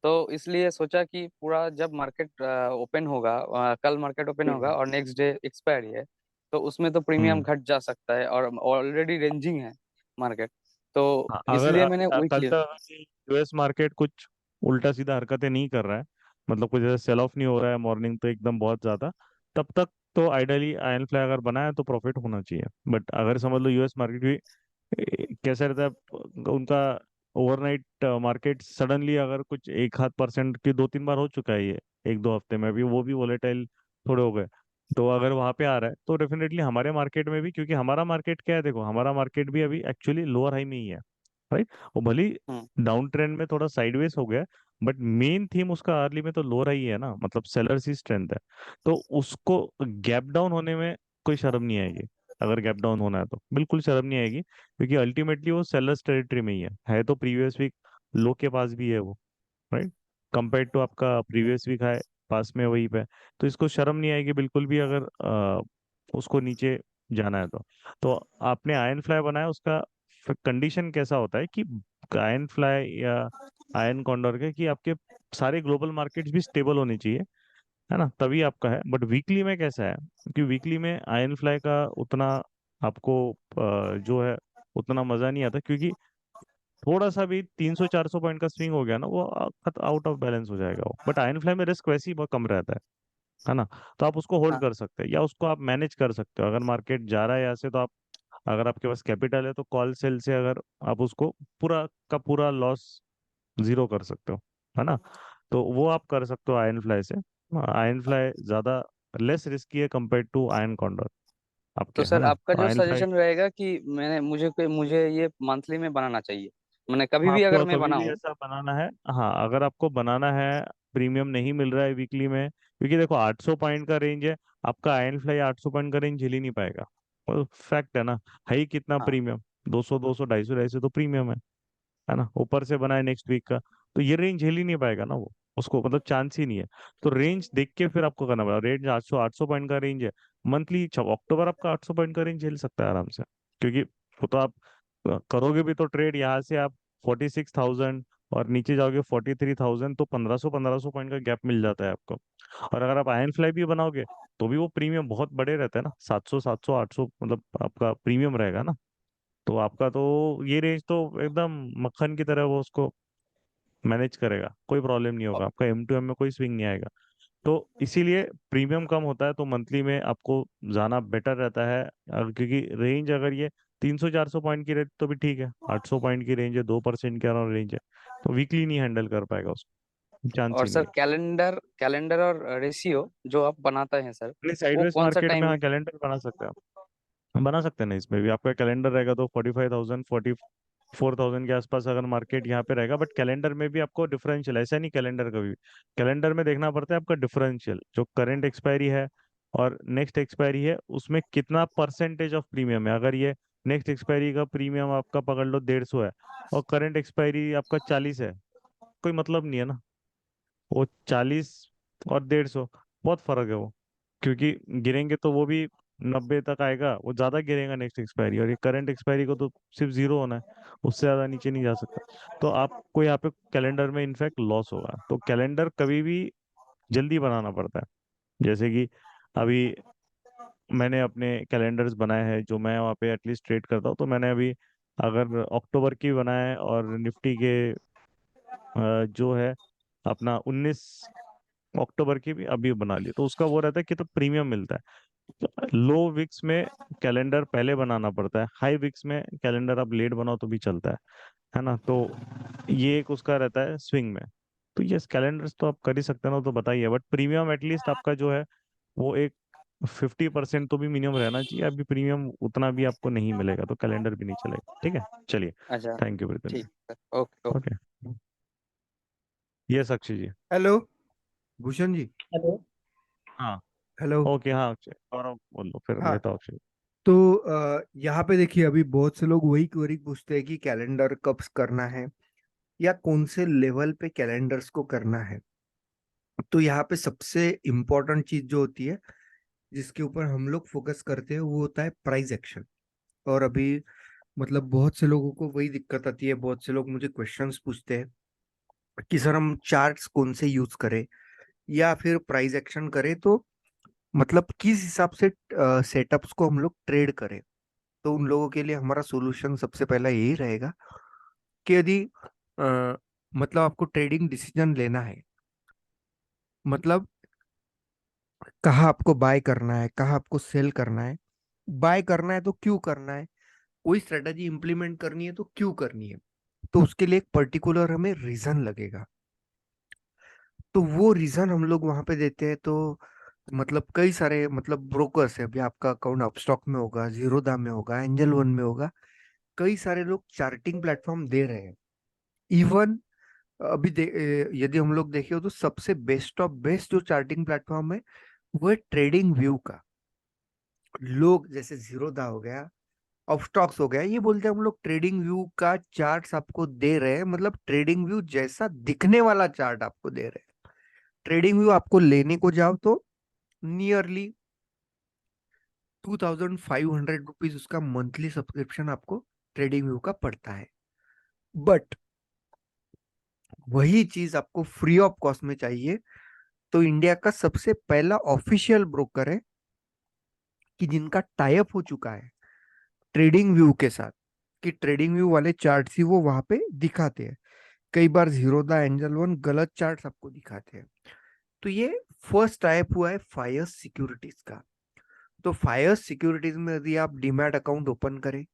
तो इसलिए सोचा कि पूरा जब मार्केट ओपन होगा, कल मार्केट ओपन होगा हम्म और नेक्स्ट डे एक्सपायरी है, तो उसमें तो प्रीमियम हम्म। घट जा सकता है और ऑलरेडी रेंजिंग है मार्केट। तो हाँ, इसलिए मैंने कल वीकली। तक यूएस मार्केट कुछ उल्टा सीधा हरकतें नहीं कर रहा है, मतलब कुछ जैसे सेल ऑफ नहीं हो रहा है मॉर्निंग तो एकदम बहुत ज्यादा, तब तक तो आइडियली आयन फ्लाई अगर बनाया तो प्रॉफिट होना चाहिए। बट अगर समझ लो यूएस मार्केट भी कैसा रहता है उनका, ओवरनाइट मार्केट सडनली अगर कुछ 1 आध% की 2 3 बार हो चुका है ये 1 2 हफ्ते में, अभी वो भी वोलेटाइल थोड़े हो गए। तो अगर वहां पे आ रहा है तो डेफिनेटली हमारे मार्केट में भी, क्योंकि हमारा मार्केट क्या है, देखो हमारा मार्केट भी अभी एक्चुअली लोअर हाई में ही है, राइट। वो भली हम्म। डाउन ट्रेंड में थोड़ा साइडवेज हो गया, बट मेन थीम उसका अर्ली में तो लोअर हाई है ना, मतलब सेलर्स ही स्ट्रेंथ है। तो उसको गैप डाउन होने में कोई शर्म नहीं आएगी। अगर गैप डाउन होना है तो बिल्कुल शर्म नहीं आएगी क्योंकि अल्टीमेटली वो सेलर्स टेरिटरी में ही है तो प्रीवियस वीक लो के पास भी है वो, राइट। कंपेयर टू आपका प्रीवियस वीक है पास में वही पे। तो इसको शर्म नहीं आएगी बिल्कुल भी अगर उसको नीचे जाना है तो आपने आयन फ्लाई बनाया, उसका कंडीशन कैसा होता है कि आयन फ्लाई या आयन कॉन्डोर के कि आपके सारे ग्लोबल मार्केट्स भी स्टेबल होनी चाहिए, है ना, तभी आपका है। बट वीकली में कैसा है, क्योंकि वीकली में आयन फ्लाई का उतना आपको जो है उतना मजा नहीं आता क्योंकि थोड़ा सा भी 300 400 पॉइंट का स्विंग हो गया ना वो आउट ऑफ बैलेंस हो जाएगा वो। बट आयन फ्लाई में रिस्क वैसे ही बहुत कम रहता है, है ना। तो आप उसको होल्ड हाँ कर सकते हैं या उसको आप मैनेज कर सकते हो। अगर मार्केट जा रहा है यहाँ से तो आप, अगर आपके पास कैपिटल है तो कॉल सेल से अगर आप उसको पूरा का पूरा लॉस जीरो कर सकते हो, है ना। तो वो आप कर सकते हो आयन फ्लाई से। आयन फ्लाई ज्यादा लेस रिस्की है कंपेयर टू आयन कॉन्डोर आपके, तो है सर ना। आपका तो जो आयन फ्लाई, सजेशन रहेगा कि मुझे ये मंथली में बनाना चाहिए, मैंने कभी भी आपको अगर मैं कभी भी बनाऊं। ऐसा बनाना है, हाँ अगर आपको बनाना है, प्रीमियम नहीं मिल रहा है वीकली में, क्योंकि देखो 800 पॉइंट का रेंज है, आपका आयन फ्लाई 800 पॉइंट का रेंज झेल ही नहीं पाएगा। वो फैक्ट है ना। है ही कितना हाँ प्रीमियम, 200 200 250 250 तो प्रीमियम है ना। ऊपर से बना है नेक्स्ट वीक का, तो ये रेंज झेल ही नहीं पाएगा ना वो, उसको मतलब चांस ही नहीं है। तो रेंज देख के फिर आपको करना पड़ेगा। रेंज 800 पॉइंट का रेंज है मंथली, अक्टूबर आपका 800 पॉइंट का रेंज झेल सकता है आराम से, क्योंकि वो तो आप करोगे भी तो ट्रेड यहाँ से आप 46,000 और नीचे जाओगे 43,000, तो 1500 पॉइंट का गैप मिल जाता है आपको। और अगर आप आयन फ्लाई भी बनाओगे तो भी वो प्रीमियम बहुत बड़े रहते हैं ना, 700 800 मतलब आपका प्रीमियम रहेगा ना। तो आपका तो ये रेंज तो एकदम मक्खन की तरह वो उसको मैनेज करेगा, कोई प्रॉब्लम नहीं होगा, आपका M2M में कोई स्विंग नहीं आएगा। तो इसीलिए प्रीमियम कम होता है तो मंथली में आपको जाना बेटर रहता है। क्योंकि रेंज अगर ये 300 400 पॉइंट की रेंज तो भी ठीक है, 800 पॉइंट की रेंज है, 2% के अराउंड रेंज है, तो वीकली नहीं हैंडल कर पाएगा उसको, चांस और ही नहीं सर है। कैलेंडर और रेशियो जो आप बनाते हैं सर, नहीं, वो साइडवेज कौन सा मार्केट में टाइम। हाँ कैलेंडर बना सकते हैं आप, बना सकते हैं ना। इसमें भी आपका कैलेंडर रहेगा तो 45,000 44,000 के आसपास अगर मार्केट यहाँ पे रहेगा। बट कैलेंडर में भी आपको डिफरेंशियल, ऐसा नहीं कैलेंडर का भी, कैलेंडर में देखना पड़ता है आपका डिफरेंशियल, जो करंट एक्सपायरी है और नेक्स्ट एक्सपायरी है, उसमें कितना परसेंटेज ऑफ प्रीमियम है। अगर ये नेक्स्ट एक्सपायरी का प्रीमियम आपका पकड़ लो 150 है और करंट एक्सपायरी आपका 40 है, कोई मतलब नहीं है ना। वो 40 और 150 बहुत फर्क है वो, क्योंकि गिरेंगे तो वो भी 90 तक आएगा, वो ज्यादा गिरेगा नेक्स्ट एक्सपायरी, और ये करंट एक्सपायरी को तो सिर्फ जीरो होना है, उससे ज्यादा नीचे नहीं जा सकता। तो आपको यहाँ पे कैलेंडर में इनफैक्ट लॉस होगा। तो कैलेंडर कभी भी जल्दी बनाना पड़ता है। जैसे कि अभी मैंने अपने कैलेंडर्स बनाए हैं जो मैं वहाँ पे एटलीस्ट ट्रेड करता हूँ, तो मैंने अभी अगर अक्टूबर की बनाए हैं और निफ्टी के जो है अपना 19 अक्टूबर की भी अभी बना ली, तो उसका वो रहता है कि तो प्रीमियम मिलता है। तो लो विक्स में कैलेंडर पहले बनाना पड़ता है, हाई विक्स में कैलेंडर आप लेट बनाओ तो भी चलता है ना। तो ये एक उसका रहता है स्विंग में। तो ये कैलेंडर्स तो आप कर ही सकते हो ना, तो बताइए। बट प्रीमियम एटलीस्ट आपका जो है वो एक 50% तो भी मिनिमम रहना चाहिए। अभी प्रीमियम उतना भी आपको नहीं मिलेगा तो कैलेंडर भी नहीं चलेगा। ठीक है, चलिए। अच्छा थैंक यू प्रीतम जी। ठीक है सर, ओके ओके। ओके, ये साक्षी जी। हेलो भूषण जी। हेलो। हाँ, हेलो। ओके, हाँ अक्षय, और बोल लो फिर हाँ, लेता हूँ अक्षय। तो यहाँ पे देखिए अभी बहुत से लोग वही क्वेरी पूछते हैं कि कैलेंडर कब करना है या कौन से लेवल पे कैलेंडर्स को करना है। तो यहाँ पे सबसे इम्पोर्टेंट चीज जो होती है जिसके ऊपर हम लोग फोकस करते हैं वो होता है प्राइस एक्शन। और अभी मतलब बहुत से लोगों को वही दिक्कत आती है, बहुत से लोग मुझे क्वेश्चंस पूछते हैं कि सर हम चार्ट्स कौन से यूज करें या फिर प्राइस एक्शन करें, तो मतलब किस हिसाब से सेटअप्स को हम लोग ट्रेड करें। तो उन लोगों के लिए हमारा सॉल्यूशन सबसे पहला यही रहेगा कि यदि अ, मतलब आपको ट्रेडिंग डिसीजन लेना है, मतलब कहाँ आपको बाय करना है कहाँ आपको सेल करना है, बाय करना है तो क्यों करना है, कोई स्ट्रेटजी इंप्लीमेंट करनी है तो क्यों करनी है, तो उसके लिए एक पर्टिकुलर हमें रीजन लगेगा। तो वो रीजन हम लोग वहां पे देते हैं। तो मतलब कई सारे मतलब ब्रोकर्स है, अभी आपका अकाउंट अपस्टॉक में होगा, जीरोधा में होगा, एंजल वन में होगा, कई सारे लोग चार्टिंग प्लेटफॉर्म दे रहे हैं। इवन अभी यदि हम लोग देखें तो सबसे बेस्ट ऑफ बेस्ट जो चार्टिंग प्लेटफॉर्म है वो है ट्रेडिंग व्यू का। लोग जैसे जीरोधा हो गया, अपस्टॉक्स हो गया, ये बोलते हैं हम लोग ट्रेडिंग व्यू का चार्ट्स आपको दे रहे हैं, मतलब ट्रेडिंग व्यू जैसा दिखने वाला चार्ट आपको दे रहे हैं। ट्रेडिंग व्यू आपको लेने को जाओ तो नियरली 2,500 रुपीज उसका मंथली सब्सक्रिप्शन आपको ट्रेडिंग व्यू का पड़ता है। बट वही चीज आपको फ्री ऑफ कॉस्ट में चाहिए तो इंडिया का सबसे पहला ऑफिशियल ब्रोकर है कि जिनका टाई अप हो चुका है ट्रेडिंग व्यू के साथ, कि ट्रेडिंग व्यू वाले चार्ट्स ही वो वहां पे दिखाते हैं। कई बार जीरोधा एंजल वन गलत चार्ट्स आपको दिखाते हैं। तो ये फर्स्ट टाइप हुआ है फायर सिक्योरिटीज का। तो फायर सिक्योरिटीज में यदि आप डीमैट अकाउंट ओपन करें,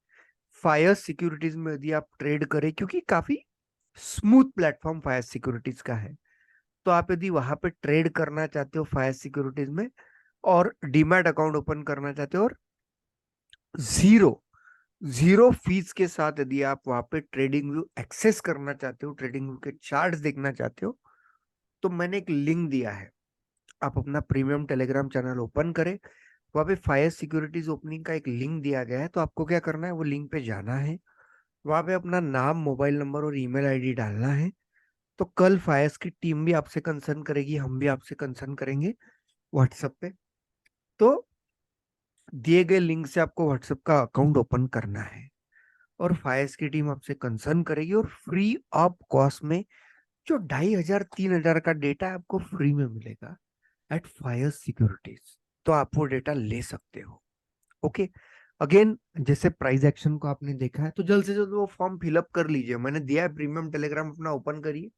फायर सिक्योरिटीज में यदि आप ट्रेड करें, क्योंकि काफी स्मूथ प्लेटफॉर्म फायर सिक्योरिटीज का है, तो आप यदि वहां पे ट्रेड करना चाहते हो फायर सिक्योरिटीज में और डीमैट अकाउंट ओपन करना चाहते हो और जीरो जीरो फीस के साथ यदि आप वहां पे ट्रेडिंग व्यू एक्सेस करना चाहते हो, ट्रेडिंग व्यू के चार्ट्स देखना चाहते हो, तो मैंने एक लिंक दिया है। आप अपना प्रीमियम टेलीग्राम चैनल ओपन करें, वहां पे फायर सिक्योरिटीज ओपनिंग का एक लिंक दिया गया है। तो आपको क्या करना है, वो लिंक पे जाना है, वहां पे अपना नाम, मोबाइल नंबर और ईमेल आईडी डालना है। तो कल फायर्स की टीम भी आपसे कंसर्न करेगी, हम भी आपसे कंसर्न करेंगे व्हाट्सएप पे। तो दिए गए लिंक से आपको व्हाट्सएप का अकाउंट ओपन करना है और फायर्स की टीम आपसे कंसर्न करेगी और फ्री ऑफ कॉस्ट में जो 2500-3000 का डेटा आपको फ्री में मिलेगा एट फायर सिक्योरिटीज, तो आप वो डेटा ले सकते हो। ओके, अगेन जैसे प्राइस एक्शन को आपने देखा है, तो जल्द से जल्द वो फॉर्म फिलअप कर लीजिए। मैंने दिया है, प्रीमियम टेलीग्राम अपना ओपन करिए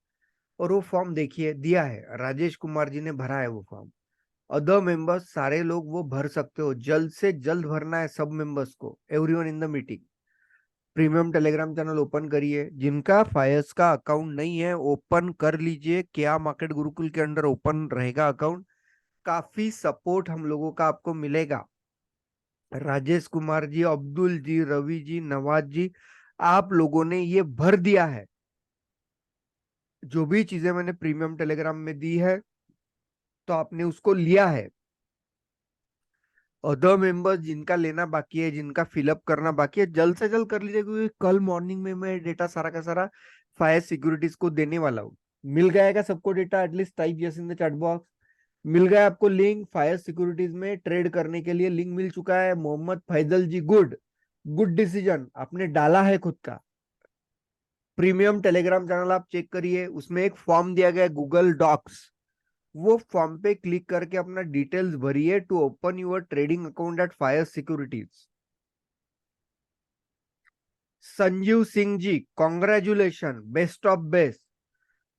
और वो फॉर्म देखिए, दिया है, राजेश कुमार जी ने भरा है वो फॉर्म। अदर मेंबर्स सारे लोग वो भर सकते हो, जल्द से जल्द भरना है सब मेंबर्स को, everyone in the meeting. Premium Telegram channel open करिए, जिनका फायर्स का अकाउंट नहीं है ओपन कर लीजिए, क्या मार्केट गुरुकुल के अंडर ओपन रहेगा अकाउंट। काफी सपोर्ट हम लोगों का आपको मिलेगा। राजेश कुमार जी, अब्दुल जी, रवि जी, नवाज जी, आप लोगों ने ये भर दिया है। जो भी चीजें मैंने प्रीमियम टेलीग्राम में दी है तो आपने उसको लिया है। अदर मेंबर्स जिनका लेना बाकी है, जिनका फिलअप करना बाकी है, जल्द से जल्द कर लीजिए, क्योंकि कल मॉर्निंग में मैं डेटा सारा का सारा फायर सिक्योरिटीज को देने वाला हूँ। मिल गया क्या सबको data? At least type yes in the chat box. मिल गया आपको लिंक फायर सिक्योरिटीज में ट्रेड करने के लिए? लिंक मिल चुका है। Mohammad Faizal ji, good, good decision आपने डाला है खुद का। प्रीमियम टेलीग्राम चैनल आप चेक करिए, उसमें एक फॉर्म दिया गया है गूगल डॉक्स, वो फॉर्म पे क्लिक करके अपना डिटेल्स भरिए to open your trading account at Fyers securities. Sanjeev Singh ji, congratulation, best of best.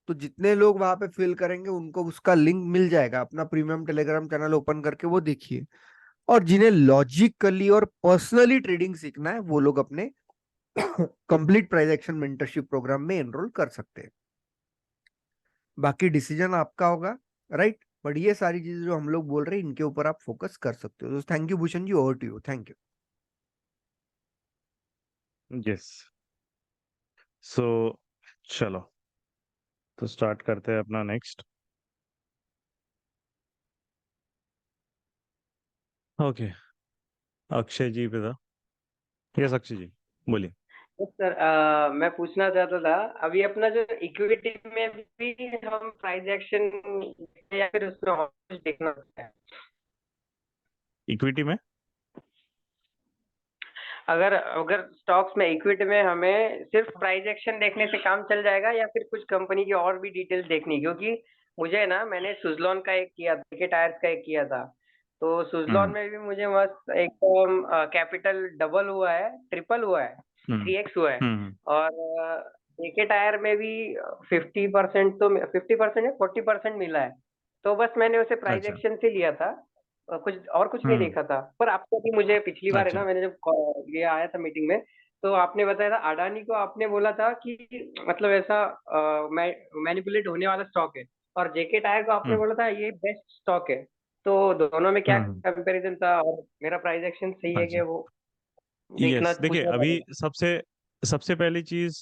तो जितने लोग वहां पे फिल करेंगे उनको उसका लिंक मिल जाएगा, अपना प्रीमियम टेलीग्राम चैनल ओपन करके वो देखिए। और जिन्हें लॉजिकली और पर्सनली ट्रेडिंग सीखना है वो लोग अपने complete price action mentorship program में एनरोल कर सकते हैं। बाकी डिसीजन आपका होगा, राइट? बट ये सारी चीजें जो हम लोग बोल रहे हैं इनके ऊपर आप फोकस कर सकते हो। Thank you Bhushan ji, over to you. Thank you. Yes. So चलो, तो स्टार्ट करते हैं अपना नेक्स्ट। ओके, अक्षय जी पे था। यस अक्षय जी, बोलिए। सर मैं पूछना चाहता था, अभी अपना जो इक्विटी में भी हम प्राइस एक्शन या फिर उसमें और कुछ देखना होता है? इक्विटी में अगर अगर स्टॉक्स में, इक्विटी में हमें सिर्फ प्राइस एक्शन देखने से काम चल जाएगा या फिर कुछ कंपनी की और भी डिटेल्स देखनी? क्योंकि मुझे ना, मैंने सुजलॉन का एक किया था, के टायर्स का एक किया था, तो सुजलॉन में भी मुझे मस्त एकदम कैपिटल डबल हुआ है, ट्रिपल हुआ है, 3x हुआ है। हम्म और जेके टायर में भी 50% तो 50% या 40% मिला है। तो बस मैंने उसे प्राइस अच्छा। एक्शन से लिया था, कुछ नहीं हम्म देखा था। पर आपको भी, मुझे पिछली बार है अच्छा। ना, मैंने जब ये आया था मीटिंग में, तो आपने बताया था अडानी को, आपने बोला था कि मतलब ऐसा मैनिपुलेट होने वाला स्टॉक है, और जेके टायर को आपने हम्म बोला था ये बेस्ट स्टॉक है। तो दोनों में क्या हम्म कंपैरिजन था, और मेरा प्राइस एक्शन सही है कि अच्छा। वो देखना, यस, देखिए पूछना अभी चाहता सबसे सबसे पहली चीज,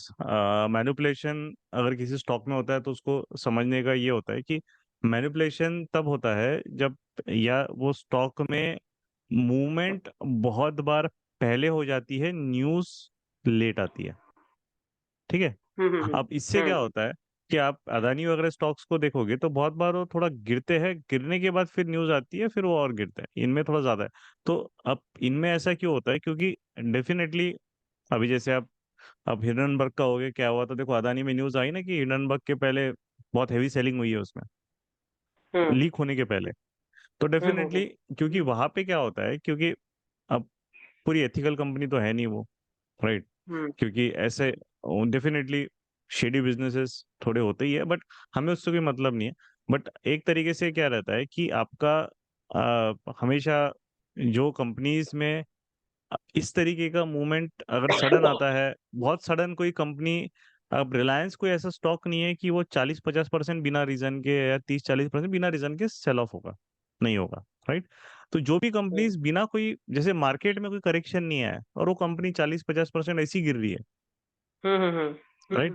मैनिपुलेशन अगर किसी स्टॉक में होता है तो उसको समझने का ये होता है कि मैनिपुलेशन तब होता है जब या वो स्टॉक में मूवमेंट बहुत बार पहले हो जाती है, न्यूज लेट आती है। ठीक है। हम्म। अब इससे क्या होता है कि आप अदानी वगैरह स्टॉक्स को देखोगे तो बहुत बार वो थोड़ा गिरते हैं, गिरने के बाद फिर न्यूज आती है, फिर वो और गिरते हैं, इनमें थोड़ा ज्यादा है। तो अब इनमें ऐसा क्यों होता है? क्योंकि डेफिनेटली अभी जैसे आप, अब हिडनबर्ग का हो गया, क्या हुआ था देखो, अदानी में न्यूज आई ना कि हिडनबर्ग के पहले बहुत हैवी सेलिंग हुई है उसमें, हम्म लीक होने के पहले। तो डेफिनेटली, हम्म क्योंकि वहां पे क्या होता है, क्योंकि अब पूरी एथिकल कंपनी तो है नहीं वो, राइट? हम्म क्योंकि ऐसे डेफिनेटली शेडी बिजनेसेस थोड़े होते ही है, बट हमें उससे कोई मतलब नहीं है। बट एक तरीके से क्या रहता है कि आपका हमेशा जो कंपनीज में इस तरीके का मूवमेंट अगर सडन आता है, बहुत सडन कोई कंपनी, अब रिलायंस कोई ऐसा स्टॉक नहीं है कि वो 40-50% बिना रीजन के या 30-40% बिना रीजन के सेल ऑफ होगा, नहीं होगा, राइट? तो जो भी कंपनीज बिना कोई, जैसे मार्केट में कोई करेक्शन नहीं आया और वो कंपनी 40-50% ऐसी गिर रही है, राइट?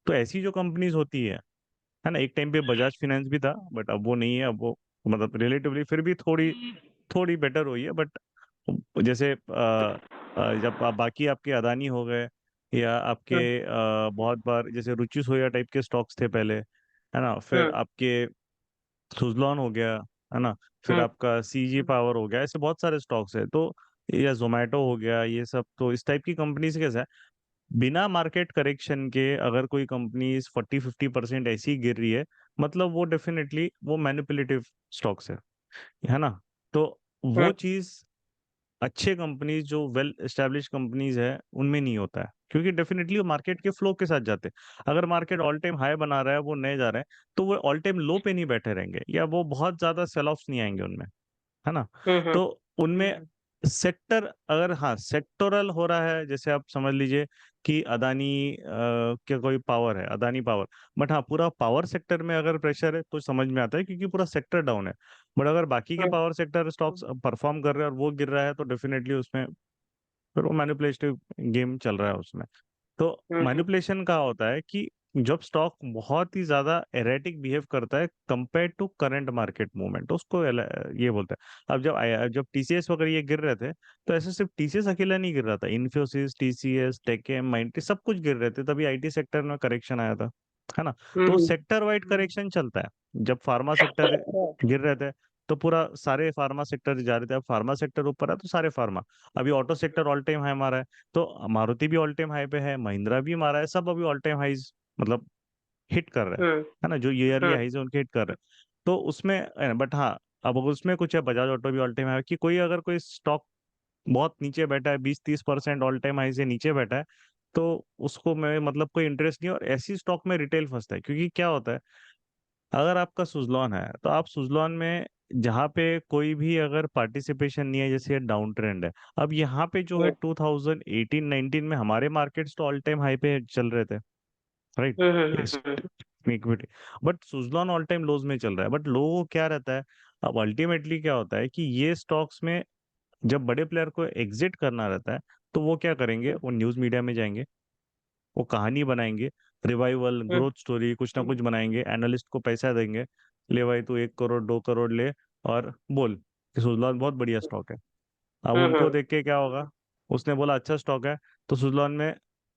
तो ऐसी जो कंपनीज होती है ना, एक टाइम पे बजाज फाइनेंस भी था बट अब वो नहीं है, अब वो मतलब रिलेटिवली फिर भी थोड़ी थोड़ी बेटर हुई है, बट जैसे जब बाकी आपके अदानी हो गए या आपके बहुत बार जैसे रुचि सोया टाइप के स्टॉक्स थे पहले, है ना, फिर आपके सुजलॉन हो गया, है ना, फिर आपका सीजी पावर हो गया, ऐसे बहुत सारे स्टॉक्स है, तो या जोमेटो हो गया, ये सब तो इस टाइप की कंपनी से कैसा है, बिना मार्केट करेक्शन के अगर कोई कंपनी 40-50% ऐसी गिर रही है, मतलब वो डेफिनेटली वो मैनिपुलेटिव स्टॉक्स है ना? तो वो चीज अच्छे कंपनीज जो वेल एस्टेब्लिश कंपनीज है उनमें नहीं होता है, क्योंकि डेफिनेटली वो मार्केट के फ्लो के साथ जाते हैं। अगर मार्केट ऑल टाइम हाई बना रहा है, वो नए जा रहे हैं, तो वो ऑल टाइम लो पे नहीं बैठे रहेंगे, या वो बहुत ज्यादा सेल ऑफ्स नहीं आएंगे उनमें, है ना? तो उनमें सेक्टर, अगर हाँ सेक्टोरल हो रहा है, जैसे आप समझ लीजिए कि अदानी क्या कोई पावर है, अदानी पावर, बट हाँ पूरा पावर सेक्टर में अगर प्रेशर है तो समझ में आता है, क्योंकि पूरा सेक्टर डाउन है। बट अगर बाकी के पावर सेक्टर स्टॉक्स परफॉर्म कर रहे हैं और वो गिर रहा है, तो डेफिनेटली उसमें फिर वो मैनिपुलेटिव गेम चल रहा है उसमें। तो मैनिपुलेशन का होता है कि जब स्टॉक बहुत ही ज्यादा एरेटिक बिहेव करता है compare to current market movement, तो उसको ये बोलते हैं। अब जब टीसीएस वगैरह ये गिर रहे थे, तो ऐसे सिर्फ टीसीएस अकेला नहीं गिर रहा था, इन्फोसिस, टीसीएस, टेकेम, माइंट्री सब कुछ गिर रहे थे, तभी आईटी सेक्टर में करेक्शन आया था, है ना? तो सेक्टर वाइड करेक्शन चलता है। जब फार्मा सेक्टर गिर रहे थे, तो पूरा सारे फार्मा सेक्टर जा रहे थे, अब फार्मा सेक्टर ऊपर है तो सारे फार्मा। अभी auto sector all time high मारा है, तो मारुति भी ऑल टाइम हाई पे है, महिंद्रा भी मारा है, सब अभी ऑल टाइम हाईज मतलब हिट कर रहे हैं, है ना, जो ईयरली हाईज है उनके हिट कर रहे हैं। तो उसमें बट हाँ, अब अगर उसमें कुछ है, बजाज ऑटो भी ऑल टाइम हाई, कि कोई अगर कोई स्टॉक बहुत नीचे बैठा है, 20-30% ऑल टाइम हाई से नीचे बैठा है, तो उसको मैं मतलब कोई इंटरेस्ट नहीं है, और ऐसी स्टॉक में रिटेल फंसता है, क्योंकि क्या होता है, अगर आपका सुजलॉन है तो आप सुजलॉन में जहाँ पे कोई भी अगर पार्टिसिपेशन नहीं है, जैसे डाउन ट्रेंड है, अब यहाँ पे जो है 2018-19 में हमारे मार्केट्स तो ऑल टाइम हाई पे चल रहे थे, right? Equity, but Suzlon all time lows में चल रहा है। बट लोगों को क्या रहता है, अब अल्टीमेटली क्या होता है कि ये स्टॉक्स में जब बड़े प्लेयर को एग्जिट करना रहता है, तो वो क्या करेंगे, वो न्यूज मीडिया में जाएंगे, वो कहानी बनाएंगे, रिवाइवल ग्रोथ स्टोरी कुछ ना कुछ बनाएंगे, एनालिस्ट को पैसा देंगे, ले भाई तू 1 करोड़ 2 करोड़ ले और बोल कि सुजलॉन बहुत बढ़िया स्टॉक है। अब उनको देख के क्या होगा, उसने बोला अच्छा स्टॉक है, तो सुजलॉन में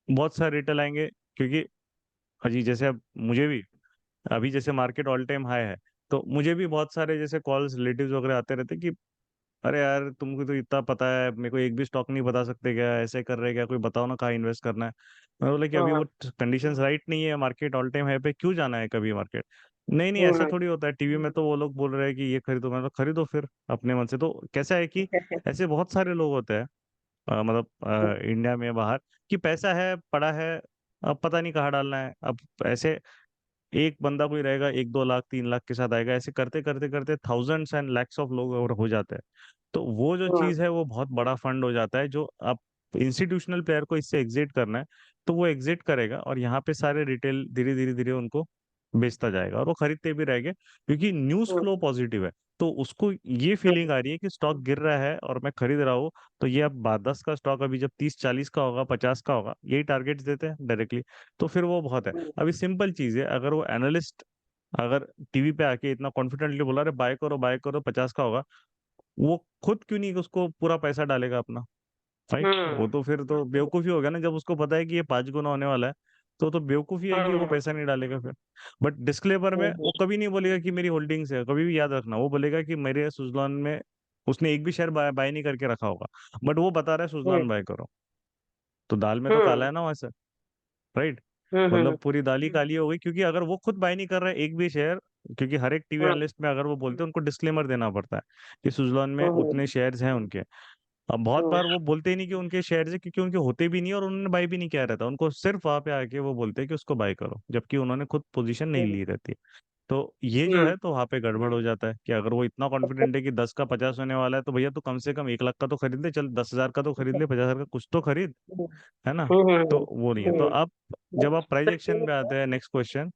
बहुत सारे रिटेल आएंगे, क्योंकि अजी जैसे अब मुझे भी, अभी जैसे मार्केट ऑल टाइम हाई है, तो मुझे भी बहुत सारे जैसे कॉल्स रिलेटिव्स वगैरह आते रहते कि अरे यार तुमको तो इतना पता है, मेरे को एक भी स्टॉक नहीं बता सकते क्या, ऐसे कर रहे क्या, कोई बताओ ना कहाँ इन्वेस्ट करना है। मैं बोला कि अभी वो कंडीशंस राइट नहीं है, मार्केट ऑल टाइम हाई पे क्यों जाना है कभी मार्केट। नहीं नहीं ऐसा थोड़ी होता है, टीवी में तो वो लोग बोल रहे हैं कि ये खरीदो, मैं तो खरीदो फिर अपने मन से। तो कैसा है कि ऐसे बहुत सारे लोग होते हैं, मतलब इंडिया में बाहर, कि पैसा है पड़ा है, अब पता नहीं कहाँ डालना है। अब ऐसे एक बंदा कोई रहेगा, 1-2 लाख 3 लाख के साथ आएगा, ऐसे करते करते करते थाउजेंड्स एंड लैक्स ऑफ लोग और हो जाते हैं। तो वो जो चीज है वो बहुत बड़ा फंड हो जाता है, जो आप इंस्टीट्यूशनल प्लेयर को इससे एग्जिट करना है, तो वो एग्जिट करेगा, और यहाँ पे सारे रिटेल धीरे धीरे धीरे उनको बेचता जाएगा, और वो खरीदते भी रहेंगे, क्योंकि न्यूज फ्लो पॉजिटिव है। तो उसको ये फीलिंग आ रही है कि स्टॉक गिर रहा है और मैं खरीद रहा हूँ, तो ये अब 10 का स्टॉक अभी जब 30-40 का होगा, 50 का होगा, यही टारगेट्स देते हैं डायरेक्टली, तो फिर वो बहुत है। अभी सिंपल चीज है, अगर वो एनालिस्ट अगर टीवी पे आके इतना कॉन्फिडेंटली बोला रहे बाय करो 50 का होगा, वो खुद क्यों नहीं उसको पूरा पैसा डालेगा अपना, राइट? वो तो फिर तो बेवकूफी हो गया ना, जब उसको पता है कि ये 5 गुना होने वाला है, तो बेवकूफी है कि वो पैसा नहीं डालेगा फिर। बट डिस्क्लेमर में वो कभी नहीं बोलेगा कि मेरी होल्डिंग्स है, कभी भी याद रखना, वो बोलेगा कि मेरे सुजलॉन में उसने एक भी शेयर बाय नहीं करके रखा होगा, बट वो बता रहा है सुजलॉन बाय करो। तो दाल में तो काला है ना वैसे, राइट? मतलब पूरी दाल ही काली हो गई, क्योंकि अगर वो खुद बाय नहीं कर रहा है एक भी शेयर, क्योंकि हर एक टीवी एनालिस्ट में अगर वो बोलते हैं, उनको डिस्क्लेमर देना पड़ता है कि सुजलॉन में उतने शेयर्स हैं उनके। अब बहुत बार वो बोलते ही नहीं कि उनके शेयर्स है, क्योंकि उनके होते भी नहीं और उन्होंने बाय भी नहीं किया रहता, उनको सिर्फ वहां पे आके वो बोलते हैं कि उसको बाय करो, जबकि उन्होंने खुद पोजीशन नहीं ली रहती। तो ये जो हम्म है तो वहां पे गड़बड़ हो जाता है कि अगर वो इतना कॉन्फिडेंट है कि 10 का 50 होने वाला है, तो भैया तो कम से कम 1 लाख का तो खरीद ले, चल 10,000 का तो खरीद ले, 50,000 का कुछ तो खरीद, है ना। तो वो नहीं है। तो अब जब आप प्राइस सर एक्शन पे आते हैं, नेक्स्ट क्वेश्चन,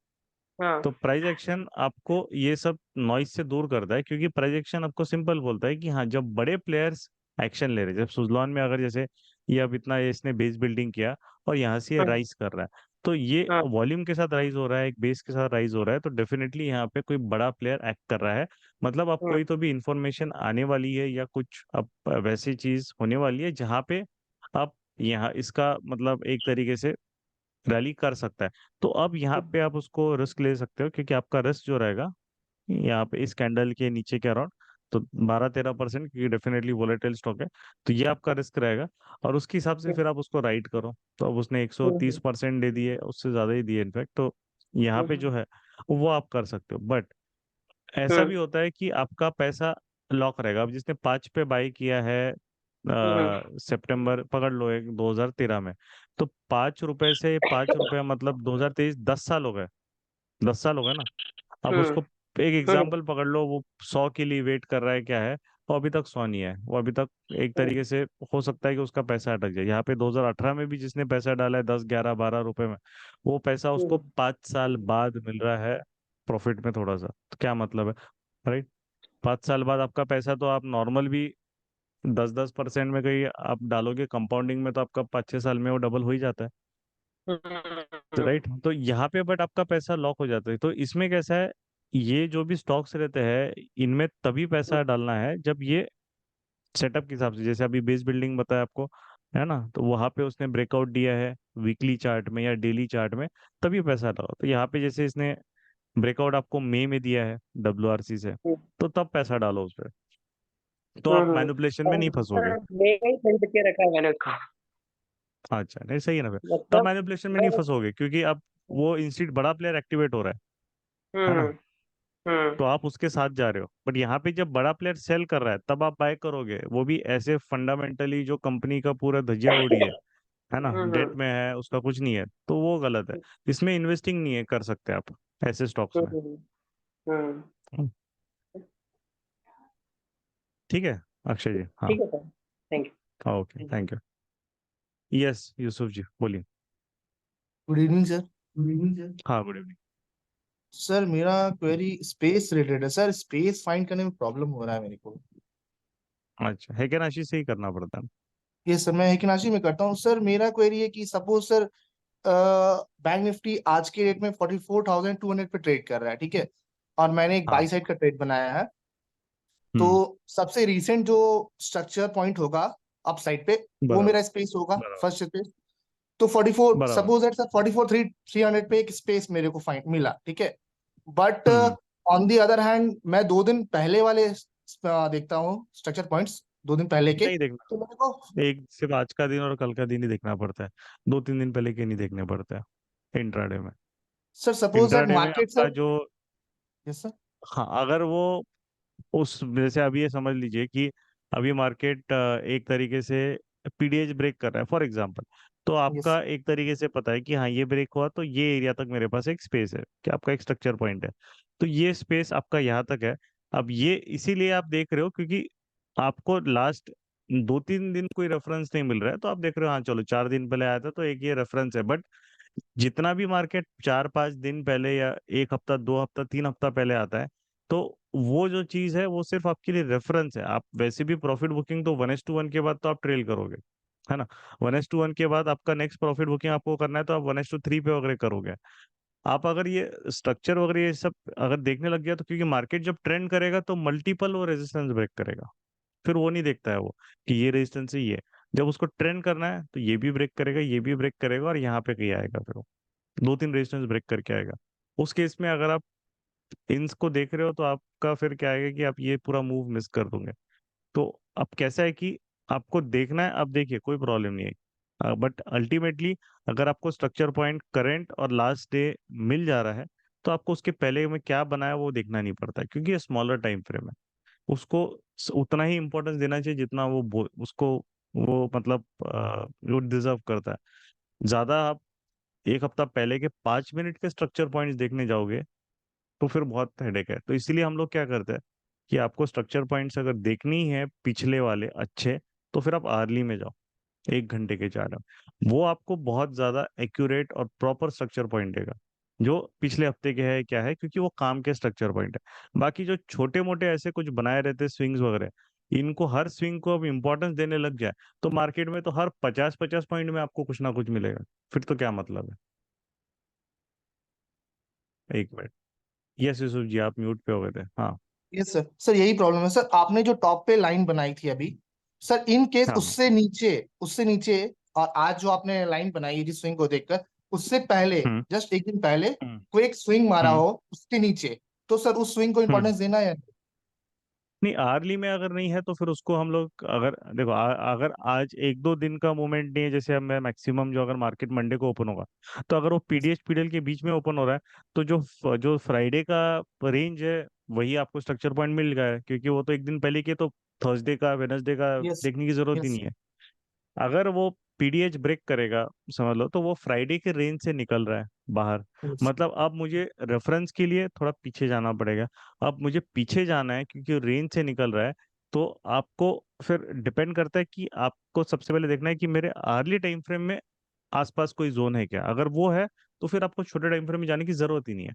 हाँ तो प्राइस एक्शन आपको ये सब नॉइज से दूर करता है, क्योंकि प्राइस एक्शन आपको सिंपल बोलता है कि हाँ, जब बड़े प्लेयर्स एक्शन ले रहे हैं, जब सुजलॉन में अगर जैसे ये अब इतना इसने बेस बिल्डिंग किया और यहाँ से ये हाँ राइज कर रहा है, तो ये हाँ वॉल्यूम के साथ राइज हो रहा है, एक बेस के साथ राइज हो रहा है, तो डेफिनेटली यहाँ पे कोई बड़ा प्लेयर एक्ट कर रहा है। मतलब अब हाँ कोई तो भी इंफॉर्मेशन आने वाली है या कुछ अब वैसी चीज होने वाली है जहाँ पे आप यहाँ इसका मतलब एक तरीके से रैली कर सकता है। तो अब यहाँ पे आप उसको रिस्क ले सकते हो, क्योंकि आपका रिस्क जो रहेगा यहाँ पे इस कैंडल के नीचे के अराउंड, तो 12-13%, क्योंकि डेफिनेटली वोलेटाइल स्टॉक है, तो ये आपका रिस्क रहेगा। और उसके हिसाब से फिर आप उसको राइट करो। तो अब उसने 130% दे दिए, उससे ज्यादा ही दिए इनफैक्ट, तो यहाँ पे जो है वो आप कर सकते हो। बट ऐसा भी होता है कि आपका पैसा लॉक रहेगा। अब जिसने 5 पे बाई किया है सितंबर पकड़ लो एक 2013 में, तो 5 रुपए से 5 रुपए मतलब 2023, 10 साल हो गए, 10 साल हो गए ना। अब उसको एक एग्जाम्पल पकड़ लो, वो 100 के लिए वेट कर रहा है क्या है, वो अभी तक 100 नहीं है, वो अभी तक एक तरीके से हो सकता है कि उसका पैसा अटक जाए। यहाँ पे 2018 में भी जिसने पैसा डाला है 10, 11, 12 रुपए में, वो पैसा उसको 5 साल बाद मिल रहा है प्रॉफिट में थोड़ा सा। तो क्या मतलब है, राइट। 5 साल बाद आपका पैसा, तो आप नॉर्मल भी 10-10% में कहीं आप डालोगे कंपाउंडिंग में, तो आपका 5-6 साल में वो डबल हो ही जाता है, तो राइट। तो यहाँ पे बट आपका पैसा लॉक हो जाता है। तो इसमें कैसा है, ये जो भी स्टॉक्स रहते हैं, इनमें तभी पैसा डालना है जब ये सेटअप के हिसाब से, जैसे अभी बेस बिल्डिंग बताया आपको, है ना, तो वहां पे उसने ब्रेकआउट दिया है वीकली चार्ट में या डेली चार्ट में, तभी पैसा डालो। तो यहाँ पे जैसे इसने ब्रेकआउट आपको मई में दिया है WRC से, तो तब पैसा डालो उस पर, तो आप मैनिपुलेशन में नहीं फंसोगे। मेरा ही खरीद के रखा है मैंने उसको। अच्छा, नहीं सही है ना फिर, तब मतलब मैनिपुलेशन में नहीं मैं फंसोगे, क्योंकि अब वो इंस्टीट बड़ा प्लेयर एक्टिवेट हो रहा है ना, हम्म हम्म तो आप उसके साथ जा रहे हो। बट यहाँ पे जब बड़ा प्लेयर सेल कर रहा है, तब आप बाय करोगे, वो भी ऐसे फंडामेंटली जो कंपनी का पूरा धज्जियां उड़ी है ना, डेट हम्म में है, उसका कुछ नहीं है, तो वो गलत है। इसमें इन्वेस्टिंग नहीं है कर सकते आप ऐसे स्टॉक्स में। हम्म हम्म। हम्म, ठीक है अक्षय जी, हाँ। ठीक है sir, thank you. Okay, thank you. Yes Yusuf ji, बोलिए। Good evening sir. हाँ, गुड इवनिंग। सर मेरा क्वेरी स्पेस रिलेटेड है सर। स्पेस फाइंड करने में प्रॉब्लम हो रहा है मेरे को। अच्छा, है क्या, राशि से ही करना पड़ता है। ये सर मैं हेकिनाशी में करता हूँ सर। मेरा क्वेरी है कि सपोज सर बैंक निफ्टी आज के डेट में 44,200 पे ट्रेड कर रहा है, ठीक है, और मैंने एक हाँ, बाई साइड का ट्रेड बनाया है। तो हम्म, सबसे रीसेंट जो स्ट्रक्चर पॉइंट होगा अप साइड पे, वो बराबर, मेरा स्पेस होगा बराबर, फर्स्ट स्पेस। तो 44, बराबर। सपोज दैट सर 44,300 पे एक स्पेस मेरे को फाइंड मिला, ठीक है। But hmm, on the other hand मैं 2 दिन पहले वाले देखता हूँ स्ट्रक्चर पॉइंट्स, 2 दिन पहले के। नहीं देखना, तो मेरे को एक सिर्फ आज का दिन और कल का दिन ही देखना पड़ता है, 2-3 दिन पहले के नहीं देखने पड़ते हैं इंट्राडे में। सर सपोज दैट इंट्राडे में मार्केट आपका सर। जो, यस सर। हाँ, अगर वो उस जैसे अभी ये समझ लीजिए कि अभी मार्केट एक तरीके से PDH ब्रेक कर रहा है फॉर एग्जांपल, तो यस। आपका एक तरीके से पता है कि हाँ, ये ब्रेक हुआ तो ये एरिया तक मेरे पास एक स्पेस है, कि आपका एक स्ट्रक्चर पॉइंट है, तो ये स्पेस आपका यहाँ तक है। अब ये इसीलिए आप देख रहे हो क्योंकि आपको लास्ट 2-3 दिन कोई रेफरेंस नहीं मिल रहा है, तो आप देख रहे हो हाँ चलो 4 दिन पहले आया था तो एक ये रेफरेंस है। बट जितना भी मार्केट 4-5 दिन पहले या 1 हफ्ता, 2 हफ्ता, 3 हफ्ता पहले आता है, तो वो जो चीज है वो सिर्फ आपके लिए रेफरेंस है। आप वैसे भी प्रॉफिट बुकिंग तो 1:1 के बाद तो आप ट्रेल करोगे, है ना। 1:1 के बाद आपका नेक्स्ट प्रॉफिट बुकिंग आपको करना है तो आप 1:3 पे वगैरह करोगे। आप अगर ये स्ट्रक्चर वगैरह ये सब अगर देखने लग गया, तो क्योंकि मार्केट जब ट्रेंड करेगा तो मल्टीपल वो रेजिस्टेंस ब्रेक करेगा, फिर वो नहीं देखता है वो कि ये रेजिस्टेंस है ये, जब उसको ट्रेंड करना है तो ये भी ब्रेक करेगा, ये भी ब्रेक करेगा, और यहाँ पे कहीं आएगा, फिर वो 2-3 रेजिस्टेंस ब्रेक करके आएगा। उस केस में अगर आप इंस को देख रहे हो, तो आपका फिर क्या आएगा कि आप ये पूरा मूव मिस कर दोगे। तो अब कैसा है कि आपको देखना है, अब देखिए कोई प्रॉब्लम नहीं है, बट अल्टीमेटली अगर आपको स्ट्रक्चर पॉइंट करंट और लास्ट डे मिल जा रहा है, तो आपको उसके पहले में क्या बनाया वो देखना नहीं पड़ता है, क्योंकि ये स्मॉलर टाइम फ्रेम है। उसको उतना ही इम्पोर्टेंस देना चाहिए जितना उसको वो मतलब वो डिजर्व करता है। ज्यादा आप 1 हफ्ता पहले के 5 मिनट के स्ट्रक्चर पॉइंट्स देखने जाओगे, तो फिर बहुत हेडेक है। तो इसीलिए हम लोग क्या करते हैं कि आपको स्ट्रक्चर पॉइंट्स अगर देखनी है पिछले वाले अच्छे, तो फिर आप अर्ली में जाओ, 1 घंटे के चार्ट में। वो आपको बहुत ज्यादा एक्यूरेट और प्रॉपर स्ट्रक्चर पॉइंट देगा, जो पिछले हफ्ते के है क्या है, क्योंकि वो काम के स्ट्रक्चर पॉइंट है। बाकी जो छोटे मोटे ऐसे कुछ बनाए रहते स्विंग्स वगैरह, इनको हर स्विंग को अब इंपॉर्टेंस देने लग जाए तो मार्केट में तो हर 50-50 पॉइंट में आपको कुछ ना कुछ मिलेगा। फिर तो क्या मतलब है। 1 मिनट। यस यूसुफ जी, आप म्यूट पे हो गए थे। हाँ। यस सर, सर यही प्रॉब्लम है सर। आपने जो टॉप पे लाइन बनाई थी अभी, सर इन केस हाँ। उससे नीचे और आज जो आपने लाइन बनाई है जिस स्विंग को देखकर, उससे पहले हम्म। जस्ट एक दिन पहले हम्म। कोई एक स्विंग मारा हम्म। हो उसके नीचे, तो सर उस स्विंग को हम्म। इंपॉर्टेंस देना है या नहीं? नहीं, आर्ली में अगर नहीं है तो फिर उसको हम लोग, अगर देखो अगर आज 1-2 दिन का मूवमेंट नहीं है, जैसे अब मैं मैक्सिमम जो अगर मार्केट मंडे को ओपन होगा, तो अगर वो पीडीएच पीडीएल के बीच में ओपन हो रहा है, तो जो फ्राइडे का रेंज है वही आपको स्ट्रक्चर पॉइंट मिल गया है, क्योंकि वो तो एक दिन पहले के, तो थर्सडे का वेनसडे का यस देखने की जरूरत ही यस नहीं है। अगर वो पीडीएच ब्रेक करेगा, समझ लो, तो वो फ्राइडे के रेंज से निकल रहा है बाहर। यस मतलब अब मुझे रेफरेंस के लिए थोड़ा पीछे जाना पड़ेगा। अब मुझे पीछे जाना है क्योंकि रेंज से निकल रहा है। तो आपको फिर डिपेंड करता है कि आपको सबसे पहले देखना है कि मेरे अर्ली टाइम फ्रेम में आसपास कोई जोन है क्या। अगर वो है तो फिर आपको छोटे टाइम फ्रेम में जाने की जरूरत ही नहीं है।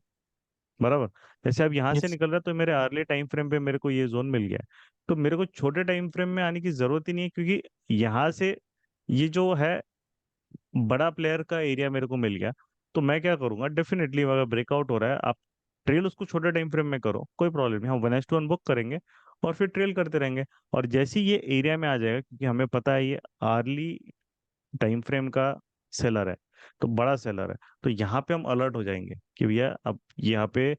बराबर। जैसे अब यहाँ से यस निकल रहा है तो मेरे अर्ली टाइम फ्रेम पे मेरे को ये जोन मिल गया है, तो मेरे को छोटे टाइम फ्रेम में आने की जरूरत ही नहीं है, क्योंकि यहाँ से ये जो है बड़ा प्लेयर का एरिया मेरे को मिल गया। तो मैं क्या करूंगा, डेफिनेटली अगर ब्रेकआउट हो रहा है, आप ट्रेल उसको छोटे टाइम फ्रेम में करो, कोई प्रॉब्लम नहीं, हम 1:1 बुक करेंगे और फिर ट्रेल करते रहेंगे। और जैसे ही ये एरिया में आ जाएगा, क्योंकि हमें पता है ये अर्ली टाइम फ्रेम का सेलर है, तो बड़ा सेलर है, तो यहाँ पे हम अलर्ट हो जाएंगे कि भैया अब यहाँ पे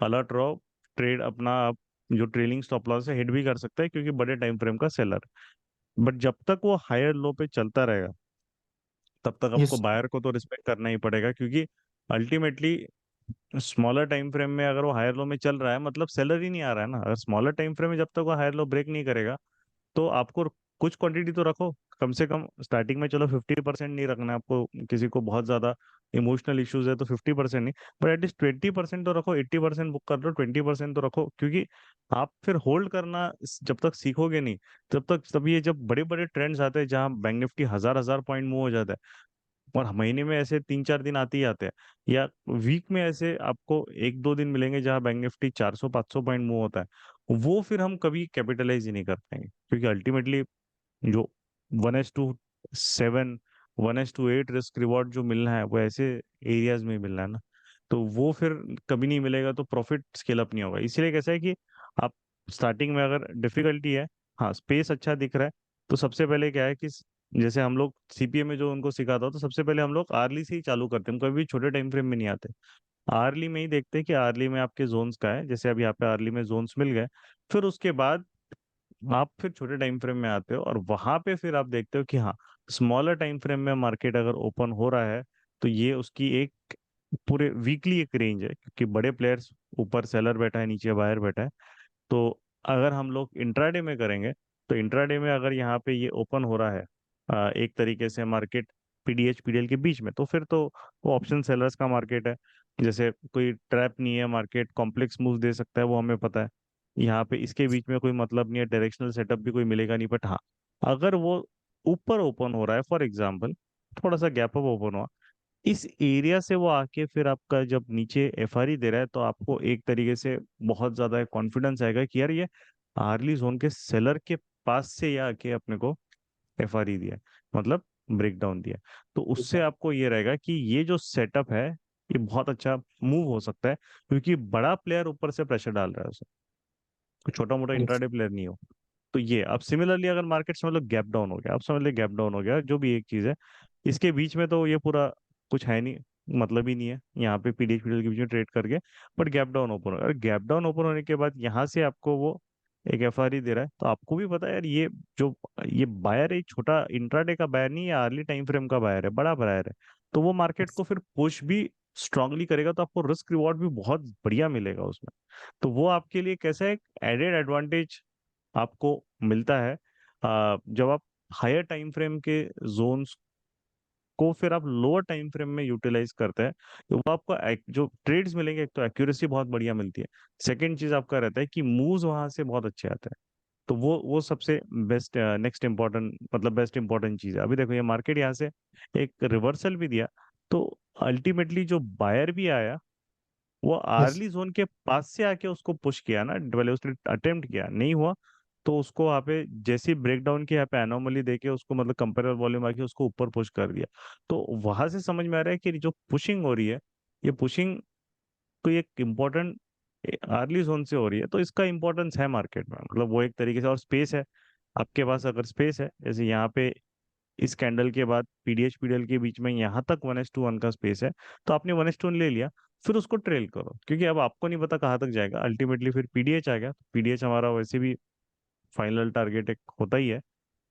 अलर्ट रहो। ट्रेड अपना आप जो ट्रेलिंग स्टॉप लॉस है हिट भी कर सकता है, क्योंकि बड़े टाइम फ्रेम का सेलर। बट जब तक वो हायर लो पे चलता रहेगा, तब तक आपको यस बायर को तो रिस्पेक्ट करना ही पड़ेगा, क्योंकि अल्टीमेटली स्मॉलर टाइम फ्रेम में अगर वो हायर लो में चल रहा है, मतलब सेलर ही नहीं आ रहा है ना। अगर स्मॉलर टाइम फ्रेम में जब तक वो हायर लो ब्रेक नहीं करेगा, तो आपको कुछ क्वांटिटी तो रखो, कम से कम स्टार्टिंग में। चलो 50% नहीं रखना है आपको, किसी को बहुत ज्यादा इमोशनल इश्यूज है तो 50% नहीं, बट एटलीस्ट 20% तो रखो। 80% बुक कर लो, 20% तो रखो, क्योंकि आप फिर होल्ड करना जब तक सीखोगे नहीं, तब तक, तब ये जब बड़े बड़े ट्रेंड्स आते हैं जहां बैंक निफ्टी हजार हजार पॉइंट मूव हो जाता है, और महीने में ऐसे 3-4 दिन आते ही आते हैं, या वीक में ऐसे आपको 1-2 दिन मिलेंगे जहां बैंक निफ्टी 400-500 पॉइंट मूव होता है, वो फिर हम कभी कैपिटलाइज ही नहीं कर पाएंगे, क्योंकि अल्टीमेटली जो 1:7, 1:8 रिस्क रिवॉर्ड जो मिलना है वो ऐसे एरियाज में मिलना है ना, तो वो फिर कभी नहीं मिलेगा, तो प्रॉफिट स्केल अप नहीं होगा। इसलिए कैसा है कि आप स्टार्टिंग में अगर डिफिकल्टी है, हाँ स्पेस अच्छा दिख रहा है, तो सबसे पहले क्या है कि जैसे हम लोग सीपीए में जो उनको सिखाता हो, तो सबसे पहले हम लोग आर्ली से ही चालू करते हैं, हम कभी भी छोटे टाइम फ्रेम में नहीं आते। आर्ली में ही देखते हैं कि आर्ली में आपके जोन्स का है, जैसे अब यहाँ पे आर्ली में जोन्स मिल गए, फिर उसके बाद आप फिर छोटे टाइम फ्रेम में आते हो, और वहां पे फिर आप देखते हो कि हाँ स्मॉलर टाइम फ्रेम में मार्केट अगर ओपन हो रहा है, तो ये उसकी एक पूरे वीकली एक रेंज है, क्योंकि बड़े प्लेयर्स ऊपर सेलर बैठा है, नीचे बायर बैठा है। तो अगर हम लोग इंट्राडे में करेंगे, तो इंट्राडे में अगर यहाँ पे ये ओपन हो रहा है एक तरीके से मार्केट पीडीएच पीडीएल के बीच में, तो फिर तो वो ऑप्शन सेलर्स का मार्केट है। जैसे कोई ट्रैप नहीं है, मार्केट कॉम्प्लेक्स मूव दे सकता है, वो हमें पता है। यहाँ पे इसके बीच में कोई मतलब नहीं है, डायरेक्शनल सेटअप भी कोई मिलेगा नहीं। बट हाँ, अगर वो ऊपर ओपन हो रहा है, फॉर एग्जाम्पल थोड़ा सा गैप अप ओपन हुआ, इस एरिया से वो आके फिर आपका जब नीचे एफआरई दे रहा है, तो आपको एक तरीके से बहुत ज्यादा कॉन्फिडेंस आएगा कि यार ये आर्ली जोन के सेलर के पास से ये आके अपने को एफआरई दिया, मतलब ब्रेकडाउन दिया। तो उससे आपको ये रहेगा कि ये जो सेटअप है, ये बहुत अच्छा मूव हो सकता है, क्योंकि बड़ा प्लेयर ऊपर से प्रेशर डाल रहा है उसे, कोई छोटा मोटा यस इंट्राडे प्लेयर नहीं हो। तो ये अब सिमिलरली अगर मार्केट समझ लो गैप डाउन हो गया, अब समझ लो गैप डाउन हो गया, जो भी एक चीज है, इसके बीच में तो ये पूरा कुछ है नहीं, मतलब ही नहीं है यहाँ पे पीडीएच पीडीएल के बीच में ट्रेड करके। बट गैप डाउन ओपन हो गया, और गैप डाउन ओपन होने के बाद यहाँ से आपको वो एक एफआरई दे रहा है, तो आपको भी पता है यार ये जो ये बायर है, ये छोटा इंट्राडे का बायर नहीं है, अर्ली टाइम फ्रेम का बायर है, बड़ा बायर है। तो वो मार्केट को फिर पुश भी स्ट्रांगली करेगा, तो आपको रिस्क रिवॉर्ड भी बहुत बढ़िया मिलेगा उसमें। तो वो आपके लिए कैसा है, एडेड एडवांटेज आपको मिलता है जब आप हायर टाइम फ्रेम के जोन्स उसको फिर आप लोअर टाइम फ्रेम में यूटिलाइज करते हैं तो वो आपको जो ट्रेड्स मिलेंगे, एक तो एक्यूरेसी बहुत बढ़िया मिलती है, सेकंड चीज आपका रहता है कि मूव्स वहां से बहुत अच्छे आते हैं। तो वो सबसे बेस्ट नेक्स्ट इम्पोर्टेंट मतलब बेस्ट इम्पोर्टेंट चीज है। अभी देखो ये मार्केट यहाँ से एक रिवर्सल भी दिया, तो अल्टीमेटली जो बायर भी आया वो यस आर्ली जोन के पास से आके उसको पुश किया ना, पहले उसने अटेम्प्ट किया, नहीं हुआ तो उसको वहाँ पे जैसी ब्रेकडाउन की यहाँ पे एनोमली देके उसको मतलब कंपेरेबल वॉल्यूम आके उसको ऊपर पुश कर दिया। तो वहां से समझ में आ रहा है कि जो पुशिंग हो रही है, ये पुशिंग कोई एक इम्पोर्टेंट अर्ली जोन से हो रही है, तो इसका इम्पोर्टेंस है मार्केट में, मतलब वो एक तरीके से। और स्पेस है आपके पास, अगर स्पेस है जैसे यहाँ पे इस कैंडल के बाद पीडीएच पीडीएल के बीच में यहाँ तक 1:1 का स्पेस है, तो आपने 1:1 ले लिया, फिर उसको ट्रेल करो, क्योंकि अब आपको नहीं पता कहाँ तक जाएगा। अल्टीमेटली फिर पीडीएच आ गया, तो पीडीएच हमारा वैसे भी फाइनल टारगेट एक होता ही है,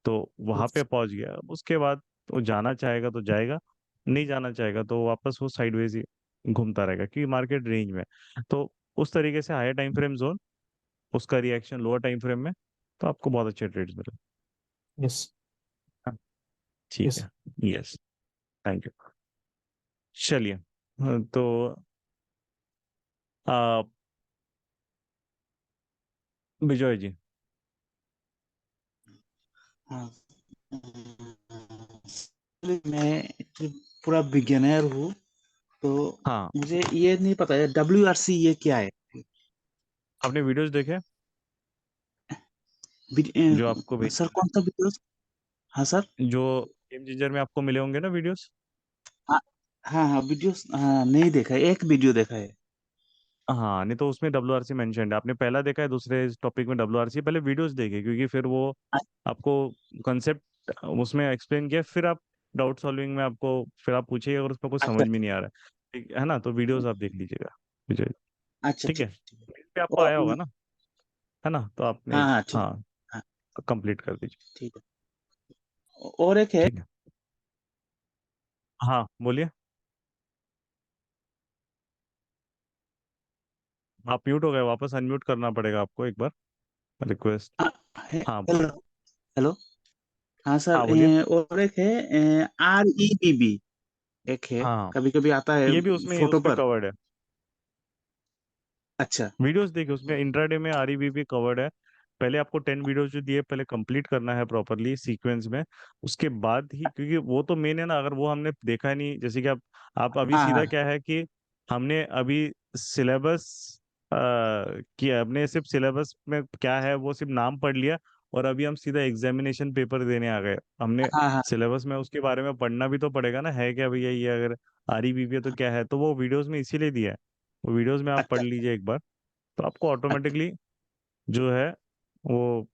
तो वहां पे पहुंच गया। उसके बाद वो जाना चाहेगा तो जाएगा, नहीं जाना चाहेगा तो वापस वो साइडवेज ही घूमता रहेगा, क्योंकि मार्केट रेंज में। तो उस तरीके से हायर टाइम फ्रेम जोन, उसका रिएक्शन लोअर टाइम फ्रेम में, तो आपको बहुत अच्छे ट्रेड्स मिले। यस हाँ, ठीक यस है। Yes, thank you. चलिए, तो आ, विजय जी। हाँ मैं actually पूरा बिगिनर हूँ, तो हाँ, मुझे ये नहीं पता है WRC ये क्या है। आपने वीडियोस देखे जो आपको सर भेजे, कौन सा वीडियो? हाँ सर। जो गेम चेंजर में आपको मिले होंगे ना वीडियोस? हाँ हाँ हाँ वीडियोस, हाँ नहीं देखा है, एक वीडियो देखा है। हाँ, नहीं तो उसमें डब्ल्यू आर सी मेंशन है। आपने पहला देखा है, दूसरे टॉपिक में डब्ल्यू आर सी, पहले वीडियोस देखे, क्योंकि फिर वो आपको कंसेप्ट उसमें एक्सप्लेन किया, फिर आप डाउट सॉल्विंग में आपको फिर आप पूछिए अगर उसमें कुछ अच्छा समझ में नहीं आ रहा है, ठीक है ना, तो वीडियोस आप देख लीजिएगा विजय। अच्छा ठीक है, ठीक ठीक है। पे आपको आया होगा ना, है ना, तो आपने हाँ हाँ ठीक। हाँ हाँ कंप्लीट कर दीजिए। ठीक है। और एक है। ठीक है, हाँ बोलिए। आप म्यूट हो गए, वापस अनम्यूट करना पड़ेगा आपको एक बार, रिक्वेस्ट। हाँ, हाँ हेलो हेलो। हाँ सर, हाँ बोलिए। और एक है REBB, एक है हाँ, कभी कभी आता है ये भी उसमें फोटो उस पे पर। कवर्ड है। अच्छा वीडियोस देखिए, उसमें इंट्राडे में आरईबीपी कवर्ड है। पहले आपको 10 वीडियोस जो दिए पहले कंप्लीट करना है प्रॉपरली सीक्वेंस में, उसके बाद ही, क्योंकि वो तो मेन है ना, अगर वो हमने देखा नहीं, जैसे कि आप अभी हाँ सीधा हाँ क्या है कि हमने अभी सिलेबस किया, हमने सिर्फ सिलेबस में क्या है वो सिर्फ नाम पढ़ लिया, और अभी हम सीधा एग्जामिनेशन पेपर देने आ गए। हमने हाँ हाँ। सिलेबस में उसके बारे में पढ़ना भी तो पड़ेगा ना, है क्या भैया ये, अगर आरईबीपी है तो क्या है, तो वो वीडियोस में इसीलिए दिया है। वो वीडियोस में आप पढ़ अच्छा लीजिए एक बार, तो आपको अच्छा। ऑटोमेटिकली जो है वो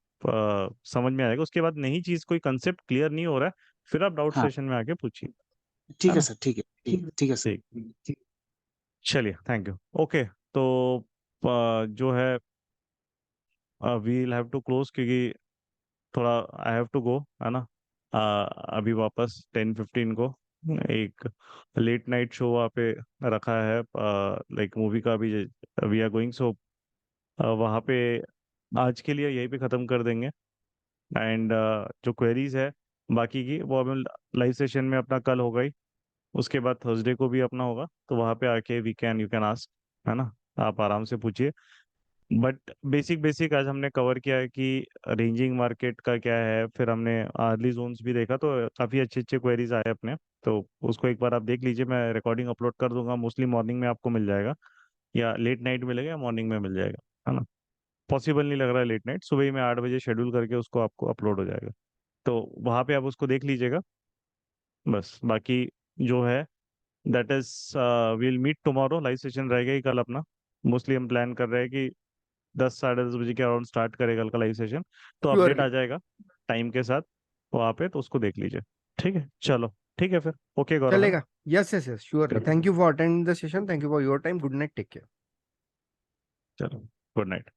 समझ में आएगा। उसके बाद नई चीज कोई कंसेप्ट क्लियर नहीं हो रहा है, फिर आप डाउट हाँ सेशन में आके पूछिए, है ठीक है ना। सर, ठीक है ठीक है सर। ठीक, चलिए, थैंक यू। ओके, तो जो है we will have to close, क्योंकि थोड़ा आई हैव टू गो, है ना। अभी वापस 10:15 को एक लेट नाइट शो वहाँ पे रखा है, लाइक मूवी का भी, वी आर गोइंग, सो वहाँ पे आज के लिए यहीं पे ख़त्म कर देंगे। एंड जो क्वेरीज है बाकी की, वो हमें लाइव सेशन में अपना कल होगा ही, उसके बाद थर्सडे को भी अपना होगा, तो वहाँ पे आके we can you can ask, है ना, आप आराम से पूछिए। बट बेसिक बेसिक आज हमने कवर किया है कि रेंजिंग मार्केट का क्या है, फिर हमने अर्ली जोन्स भी देखा, तो काफ़ी अच्छे अच्छे क्वेरीज आए अपने, तो उसको एक बार आप देख लीजिए। मैं रिकॉर्डिंग अपलोड कर दूंगा, मोस्टली मॉर्निंग में आपको मिल जाएगा, या लेट नाइट मिलेगा या मॉर्निंग में मिल जाएगा, है ना। पॉसिबल नहीं लग रहा है लेट नाइट, सुबह ही मैं 8 बजे शेड्यूल करके उसको आपको अपलोड हो जाएगा, तो वहां पे आप उसको देख लीजिएगा। बस बाकी जो है that is, will meet tomorrow, live session रहेगा ही कल अपना। मोस्टली हम प्लान कर रहे हैं कि 10 साढ़े 10 बजे के अराउंड स्टार्ट करेगा कल का लाइव सेशन, तो अपडेट श्योरली आ जाएगा टाइम के साथ वहाँ पे, तो उसको देख लीजिए। ठीक है, चलो, ठीक है फिर, ओके गौरव, है ना। चलेगा। Yes yes yes surely. Thank you for attending the session, thank you for your time, good night, take care. चलो, गुड नाइट।